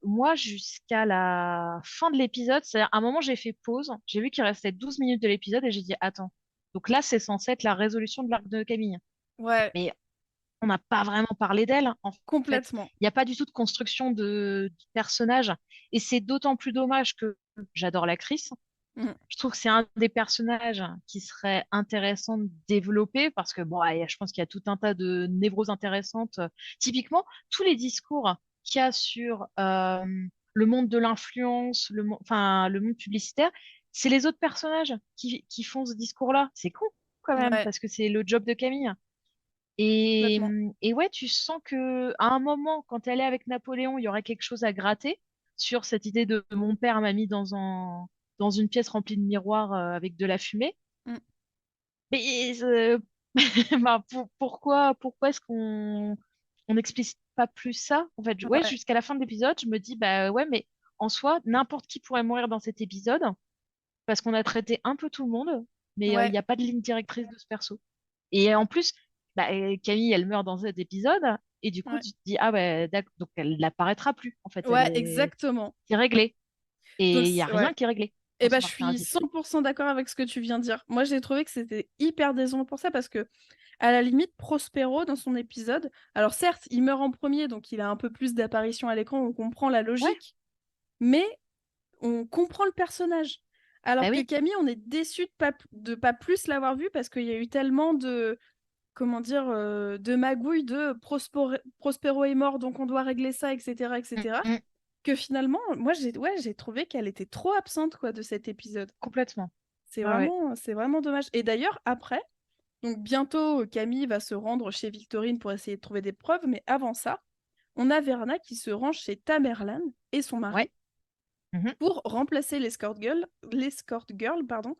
Moi, jusqu'à la fin de l'épisode, c'est-à-dire à un moment, j'ai fait pause. J'ai vu qu'il restait 12 minutes de l'épisode et j'ai dit, attends. Donc là, c'est censé être la résolution de l'arc de Camille. Ouais, Mais on n'a pas vraiment parlé d'elle, en fait. complètement. Il n'y a pas du tout de construction du personnage. Et c'est d'autant plus dommage que j'adore l'actrice. Mm. Je trouve que c'est un des personnages qui serait intéressant de développer parce que bon, je pense qu'il y a tout un tas de névroses intéressantes. Typiquement, tous les discours qu'il y a sur le monde de l'influence, enfin, le monde publicitaire, c'est les autres personnages qui font ce discours-là. C'est con quand même Ouais, parce que c'est le job de Camille. Et, complètement. et ouais, tu sens que à un moment, quand elle est avec Napoléon, il y aurait quelque chose à gratter sur cette idée de mon père m'a mis dans une pièce remplie de miroirs avec de la fumée. Mm. Mais bah, pourquoi est-ce qu'on on n'explicite pas plus ça? En fait, ouais, Ouais, jusqu'à la fin de l'épisode, je me dis bah ouais, mais en soi, n'importe qui pourrait mourir dans cet épisode parce qu'on a traité un peu tout le monde, mais il ouais, n'y a pas de ligne directrice de ce perso. Et en plus, bah, Camille, elle meurt dans cet épisode, et du coup, ouais. tu te dis, ah ouais, d'accord, donc elle n'apparaîtra plus. En fait, Ouais, exactement. c'est réglé. Donc, Et il n'y a ouais. rien qui est réglé Et dans ben, son je arc suis narratif. 100% d'accord avec ce que tu viens de dire. Moi, j'ai trouvé que c'était hyper décevant pour ça parce que, à la limite, Prospero, dans son épisode, alors certes, il meurt en premier, donc il a un peu plus d'apparition à l'écran, on comprend la Ouais, logique, mais on comprend le personnage. bah Alors que oui, Camille, on est déçu de pas plus l'avoir vu parce qu'il y a eu tellement de, comment dire, de magouilles de Prospero est mort, donc on doit régler ça, etc., mm, etc., mm, que finalement, moi, j'ai trouvé qu'elle était trop absente, quoi, de cet épisode. complètement. Ouais, ouais. C'est vraiment dommage. Et d'ailleurs, après, donc bientôt, Camille va se rendre chez Victorine pour essayer de trouver des preuves, mais avant ça, on a Verna qui se rend chez Tamerlan et son mari Ouais. Mhm. pour remplacer l'escort girl, pardon,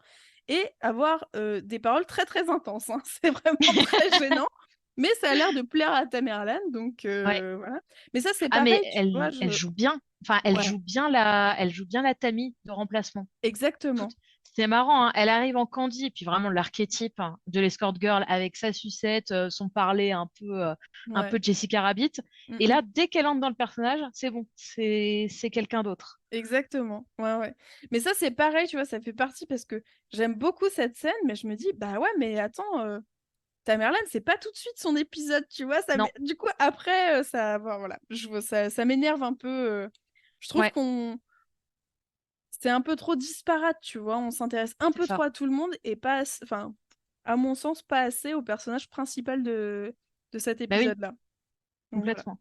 et avoir des paroles très très intenses, hein. C'est vraiment très gênant, mais ça a l'air de plaire à Tamerlan, donc Ouais. voilà. Mais ça, c'est Ah, mais pareil, tu vois, elle joue bien. Enfin, Ouais, elle joue bien la Tammy de remplacement. Tout- exactement. C'est marrant, hein. Elle arrive en Candy, et puis vraiment l'archétype hein, de l'escort girl avec sa sucette, son parler un Ouais. peu Jessica Rabbit. Mm, Et mm. là, dès qu'elle entre dans le personnage, c'est bon, c'est quelqu'un d'autre. Exactement. Ouais, ouais. Mais ça, c'est pareil, tu vois, ça fait partie parce que j'aime beaucoup cette scène, mais je me dis, bah ouais, mais attends, Tamerlan, c'est pas tout de suite son épisode, tu vois. Non, Du coup, après, ça, bon, voilà, ça m'énerve un peu. Je trouve ouais, qu'on c'est un peu trop disparate, tu vois. On s'intéresse un c'est peu trop ça. à tout le monde et pas, enfin, à mon sens, pas assez au personnage principal de cet Bah oui, épisode-là. Donc voilà. complètement.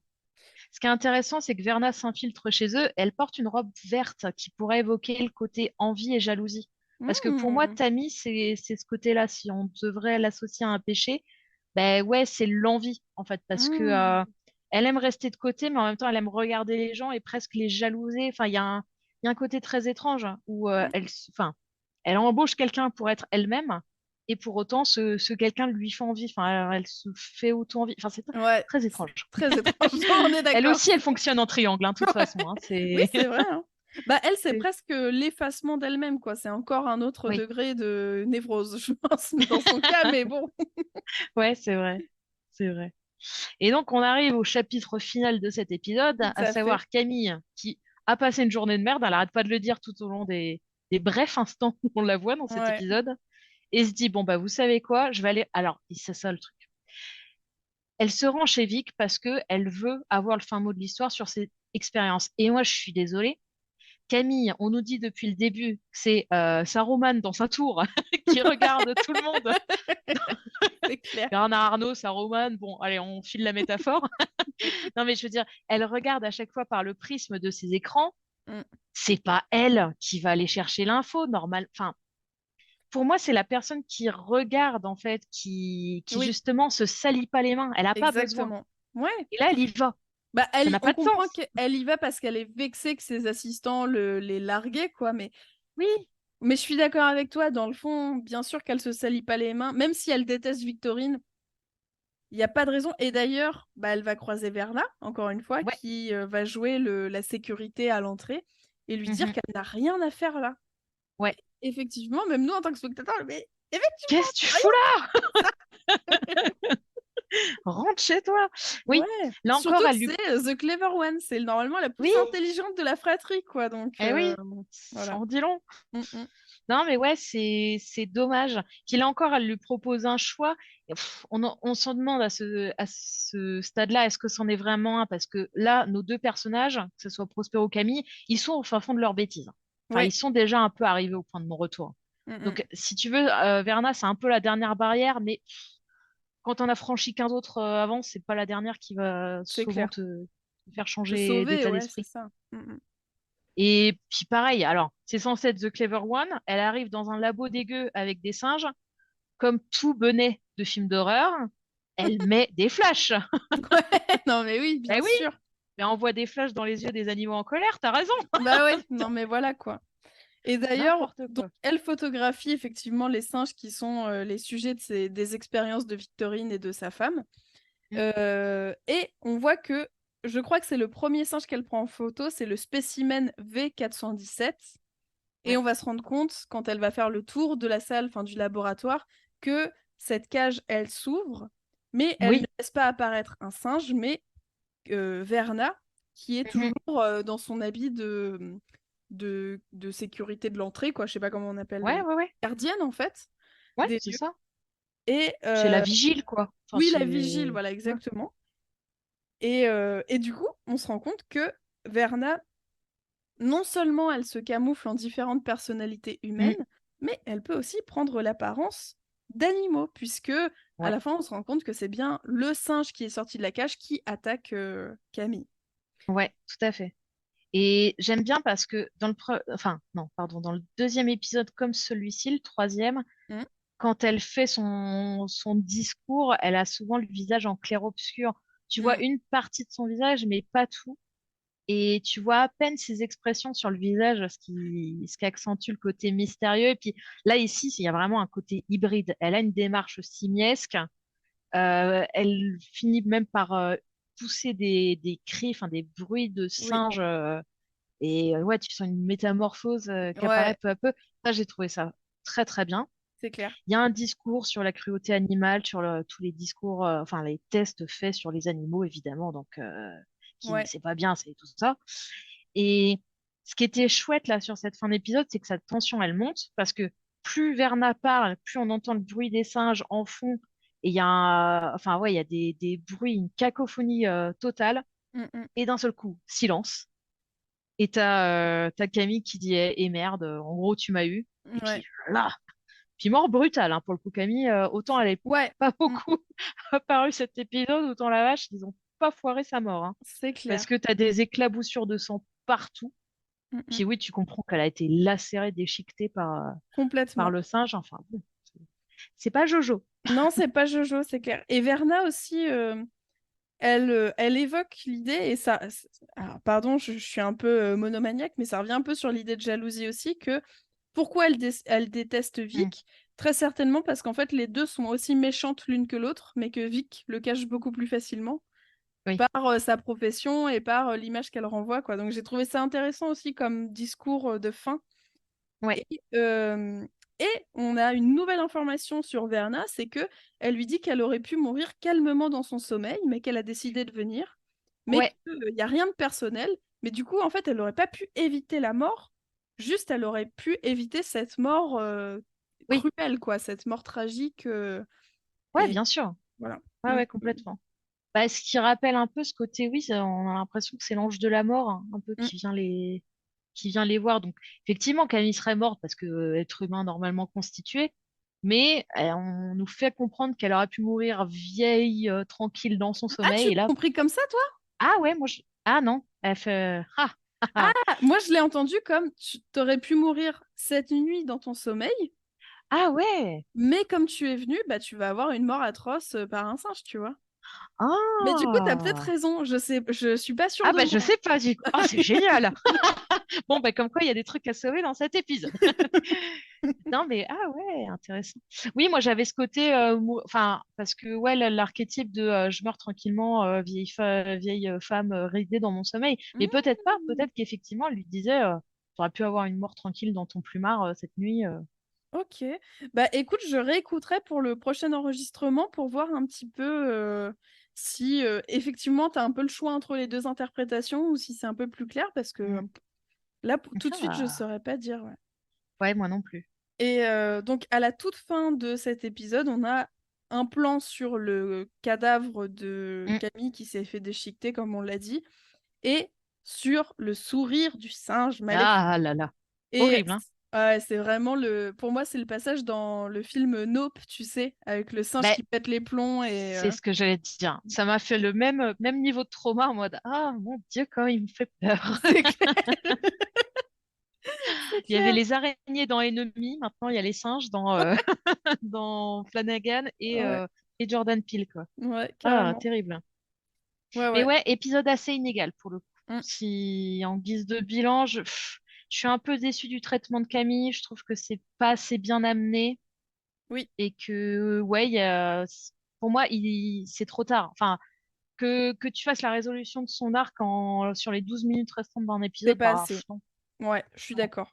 Ce qui est intéressant, c'est que Verna s'infiltre chez eux. Elle porte une robe verte qui pourrait évoquer le côté envie et jalousie. Parce que pour moi, Hmm. Tammy, c'est ce côté-là. Si on devrait l'associer à un péché, ben ouais, c'est l'envie, en fait. Parce que Hmm. elle aime rester de côté, mais en même temps, elle aime regarder les gens et presque les jalouser. Enfin, il y a un côté très étrange hein, où enfin, elle embauche quelqu'un pour être elle-même. Et pour autant, ce quelqu'un lui fait envie. Enfin, elle se fait auto envie. Enfin, c'est Ouais, très c'est étrange. très étrange. On est Elle d'accord. aussi, elle fonctionne en triangle, hein, de toute façon. Hein, Oui, c'est c'est vrai, hein. Bah, elle, c'est C'est- presque l'effacement d'elle-même, quoi. C'est encore un autre Oui, degré de névrose, je pense, dans son cas, mais bon. ouais, c'est vrai. C'est vrai. Et donc, on arrive au chapitre final de cet épisode, Tout à à fait. savoir Camille, qui a passé une journée de merde. Elle arrête pas de le dire tout au long des brefs instants où on la voit dans cet Ouais, épisode. Et se dit, bon, bah, vous savez quoi, je vais aller. Alors, et c'est ça le truc. Elle se rend chez Vic parce que elle veut avoir le fin mot de l'histoire sur ses expériences. Et moi, je suis désolée. Camille, on nous dit depuis le début que c'est Saruman dans sa tour qui regarde tout le monde. c'est clair. Bernard Arnault, Saruman, bon, allez, on file la métaphore. Non, mais je veux dire, elle regarde à chaque fois par le prisme de ses écrans. Mm. C'est pas elle qui va aller chercher l'info, normal. Enfin, pour moi, c'est la personne qui regarde, en fait, qui Oui, justement se salit pas les mains. Elle n'a pas besoin. exactement. Ouais. Et là, elle y va. Bah, Ça n'a on pas de comprend sens. qu'elle y va parce qu'elle est vexée que ses assistants les larguaient, quoi. Oui. Mais je suis d'accord avec toi, dans le fond, bien sûr qu'elle se salit pas les mains, même si elle déteste Victorine, il n'y a pas de raison. Et d'ailleurs, bah, elle va croiser Verna, encore une fois, Ouais. qui va jouer la sécurité à l'entrée et lui dire Mhm. qu'elle n'a rien à faire là. Ouais. Effectivement, même nous, en tant que spectateurs, mais effectivement, Qu'est-ce que tu fous là? Rentre chez toi. Oui. ouais. Là Surtout encore, que elle lui. c'est The Clever One, c'est normalement la plus Oui. intelligente de la fratrie, quoi. Donc, Eh oui. Ça voilà. en dit long. Mm, mm. Non, mais ouais, c'est dommage. Puis là encore, elle lui propose un choix. Et on s'en demande à ce stade-là, est-ce que c'en est vraiment un? Parce que là, nos deux personnages, que ce soit Prospero ou Camille, ils sont au fin fond de leur bêtise. Enfin, ils Oui. sont déjà un peu arrivés au point de non-retour. Mm, mm. Donc, si tu veux, Verna, c'est un peu la dernière barrière, mais quand on a franchi 15 autres avant, c'est pas la dernière qui va C'est souvent clair. te faire Te changer sauver, d'état ouais, c'est d'esprit. ça. Mm, mm. Et puis pareil, alors, c'est censé être The Clever One, elle arrive dans un labo dégueu avec des singes, comme tout benet de film d'horreur, elle met des flashs. Ouais, non, mais oui, bien Ben oui, sûr. mais on voit des flashs dans les yeux des animaux en colère, t'as raison. Bah ouais, non, mais voilà, quoi. Et d'ailleurs, N'importe donc, quoi. elle photographie effectivement les singes qui sont les sujets des expériences de Victorine et de sa femme. Mm. Et on voit que, je crois que c'est le premier singe qu'elle prend en photo, c'est le spécimen V417. Et Ouais. on va se rendre compte, quand elle va faire le tour de la salle, enfin du laboratoire, que cette cage, elle s'ouvre, mais elle ne Oui. laisse pas apparaître un singe, mais Verna, qui est Mhm. toujours dans son habit de sécurité de l'entrée, quoi. Je sais pas comment on appelle, Ouais, ouais, ouais. gardienne en fait, Ouais, des c'est lieux. ça. Et C'est la vigile, quoi. Enfin, oui, la vigile, c'est. voilà, Ouais. exactement. Et du coup, on se rend compte que Verna, non seulement elle se camoufle en différentes personnalités Mm. humaines, mais elle peut aussi prendre l'apparence d'animaux, puisque à Ouais. la fin, on se rend compte que c'est bien le singe qui est sorti de la cage qui attaque Camille. Ouais, tout à fait. Et j'aime bien parce que enfin, non, pardon, dans le deuxième épisode comme celui-ci, le troisième, Mm. quand elle fait son discours, elle a souvent le visage en clair-obscur. Tu vois Mm. une partie de son visage, mais pas tout. Et tu vois à peine ses expressions sur le visage, ce qui accentue le côté mystérieux. Et puis là, ici, il y a vraiment un côté hybride. Elle a une démarche simiesque. Elle finit même par pousser des cris, enfin des bruits de Oui, singes. Et ouais, tu sens une métamorphose qui apparaît ouais, peu à peu. Ça, j'ai trouvé ça très, très bien. c'est clair. Il y a un discours sur la cruauté animale, sur tous les discours, enfin les tests faits sur les animaux, évidemment, donc Ouais. c'est pas bien, c'est tout ça. Et ce qui était chouette là sur cette fin d'épisode, c'est que sa tension elle monte parce que plus Verna parle, plus on entend le bruit des singes en fond. Et il y a enfin ouais, il y a des bruits, une cacophonie totale. Mm, mm. Et d'un seul coup, silence. Et t'as Camille qui dit eh merde, en gros tu m'as eu. Et Ouais. puis là, puis mort brutale, hein, pour le coup, Camille. Autant elle est Ouais, pas mm, beaucoup apparue cet épisode, autant la vache, ils ont pas foiré sa mort. Hein. c'est Parce clair. que t'as des éclaboussures de sang partout. Mm, mm. Puis oui, tu comprends qu'elle a été lacérée, déchiquetée par Complètement. le singe. Enfin, bon, c'est pas Jojo. Non, c'est pas Jojo, c'est clair. Et Verna aussi, elle évoque l'idée, et ça. Alors, pardon, je suis un peu monomaniaque, mais ça revient un peu sur l'idée de jalousie aussi, que pourquoi elle déteste Mm. Vic? Très certainement parce qu'en fait, les deux sont aussi méchantes l'une que l'autre, mais que Vic le cache beaucoup plus facilement. Oui. par sa profession et par l'image qu'elle renvoie, quoi. Donc j'ai trouvé ça intéressant aussi comme discours de fin. Ouais. Et on a une nouvelle information sur Verna, c'est que elle lui dit qu'elle aurait pu mourir calmement dans son sommeil, mais qu'elle a décidé de venir, mais Ouais. qu'il n'y a rien de personnel. Mais du coup, en fait, elle n'aurait pas pu éviter la mort, juste elle aurait pu éviter cette mort Oui. cruelle, quoi, cette mort tragique. Ouais, Et bien sûr. voilà. Ouais, Donc, ouais, complètement. Bah, ce qui rappelle un peu ce côté, oui, on a l'impression que c'est l'ange de la mort, hein, un peu mm. qui vient les voir. Donc, effectivement, Camille serait morte parce que être humain normalement constitué, mais on nous fait comprendre qu'elle aurait pu mourir vieille, tranquille dans son Ah, tu sommeil. Et l'as là, compris comme ça, toi? ah ouais, ah non, elle fait, Ah, moi, je l'ai entendu comme tu t'aurais pu mourir cette nuit dans ton sommeil, ah ouais, mais comme tu es venu, bah, tu vas avoir une mort atroce par un singe, tu vois. Mais du coup, tu as peut-être ah, raison. Je suis pas sûre ah de bah je moi. sais pas du coup. Ah, c'est génial. Bon, bah comme quoi il y a des trucs à sauver dans cet épisode. Non, mais ah ouais, intéressant. Oui, moi j'avais ce côté, enfin, parce que ouais, l'archétype de je meurs tranquillement, vieille femme ridée dans mon sommeil. Mais peut-être pas, Mmh. peut-être qu'effectivement, elle lui disait, t'aurais pu avoir une mort tranquille dans ton plumard cette nuit. Ok. Bah écoute, je réécouterai pour le prochain enregistrement pour voir un petit peu si effectivement tu as un peu le choix entre les deux interprétations ou si c'est un peu plus clair parce que Mm. là, tout de suite, je Ah, saurais pas dire. Ouais. ouais, moi non plus. Et donc, à la toute fin de cet épisode, on a un plan sur le cadavre de Mm. Camille qui s'est fait déchiqueter, comme on l'a dit, et sur le sourire du singe maléfique. Ah là là, Et horrible, hein. ouais, c'est vraiment pour moi, c'est le passage dans le film Nope, tu sais, avec le singe Ben, qui pète les plombs et c'est ce que j'allais te dire. Ça m'a fait le même niveau de trauma en mode, ah mon Dieu, quand il me fait peur. c'est clair, c'est Il y avait clair. les araignées dans Enemy, maintenant il y a les singes dans, dans Flanagan Ouais, et Jordan Peele, quoi. ouais, Ah, carrément. terrible. Ouais, Mais ouais. ouais, épisode assez inégal pour le coup. Mm. Si en guise de bilan, je suis un peu déçue du traitement de Camille. Je trouve que c'est pas assez bien amené Oui, et que ouais, pour moi, c'est trop tard. Enfin, que tu fasses la résolution de son arc sur les 12 minutes restantes d'un c'est épisode, pas bah assez. non. Ouais, je suis Non. d'accord.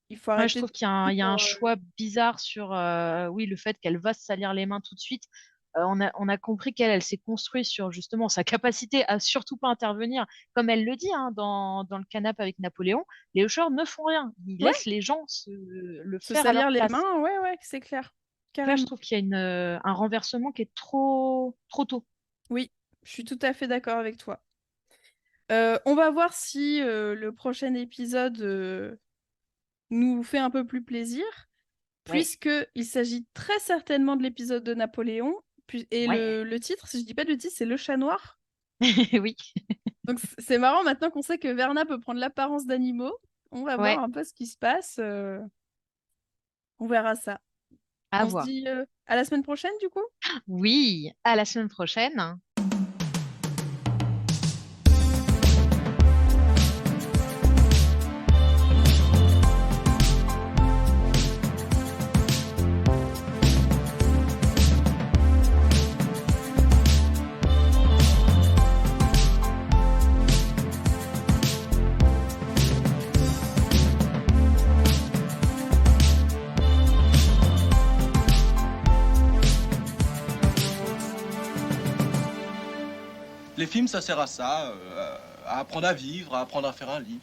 Il faut Ouais, je arrêter de trouve qu'il y a un suivre, choix bizarre sur oui, le fait qu'elle va se salir les mains tout de suite. On a compris qu'elle s'est construite sur justement sa capacité à surtout pas intervenir. Comme elle le dit hein, dans le canapé avec Napoléon, les Hocheurs ne font rien. Ils Ouais, laissent les gens le se faire à salir leur les place. mains, ouais, ouais, c'est clair. Là, je Carrément. trouve qu'il y a un renversement qui est trop tôt. Oui, je suis tout à fait d'accord avec toi. On va voir si le prochain épisode nous fait un peu plus plaisir, Ouais, puisque il s'agit très certainement de l'épisode de Napoléon. Et ouais, le titre, si je dis pas de titre, c'est Le Chat Noir. oui, Donc c'est marrant maintenant qu'on sait que Verna peut prendre l'apparence d'animaux. On va voir ouais, un peu ce qui se passe. On verra ça. à On se voir. dit à la semaine prochaine, du coup? Oui, à la semaine prochaine. Les films, ça sert à ça, à apprendre à vivre, à apprendre à faire un lit.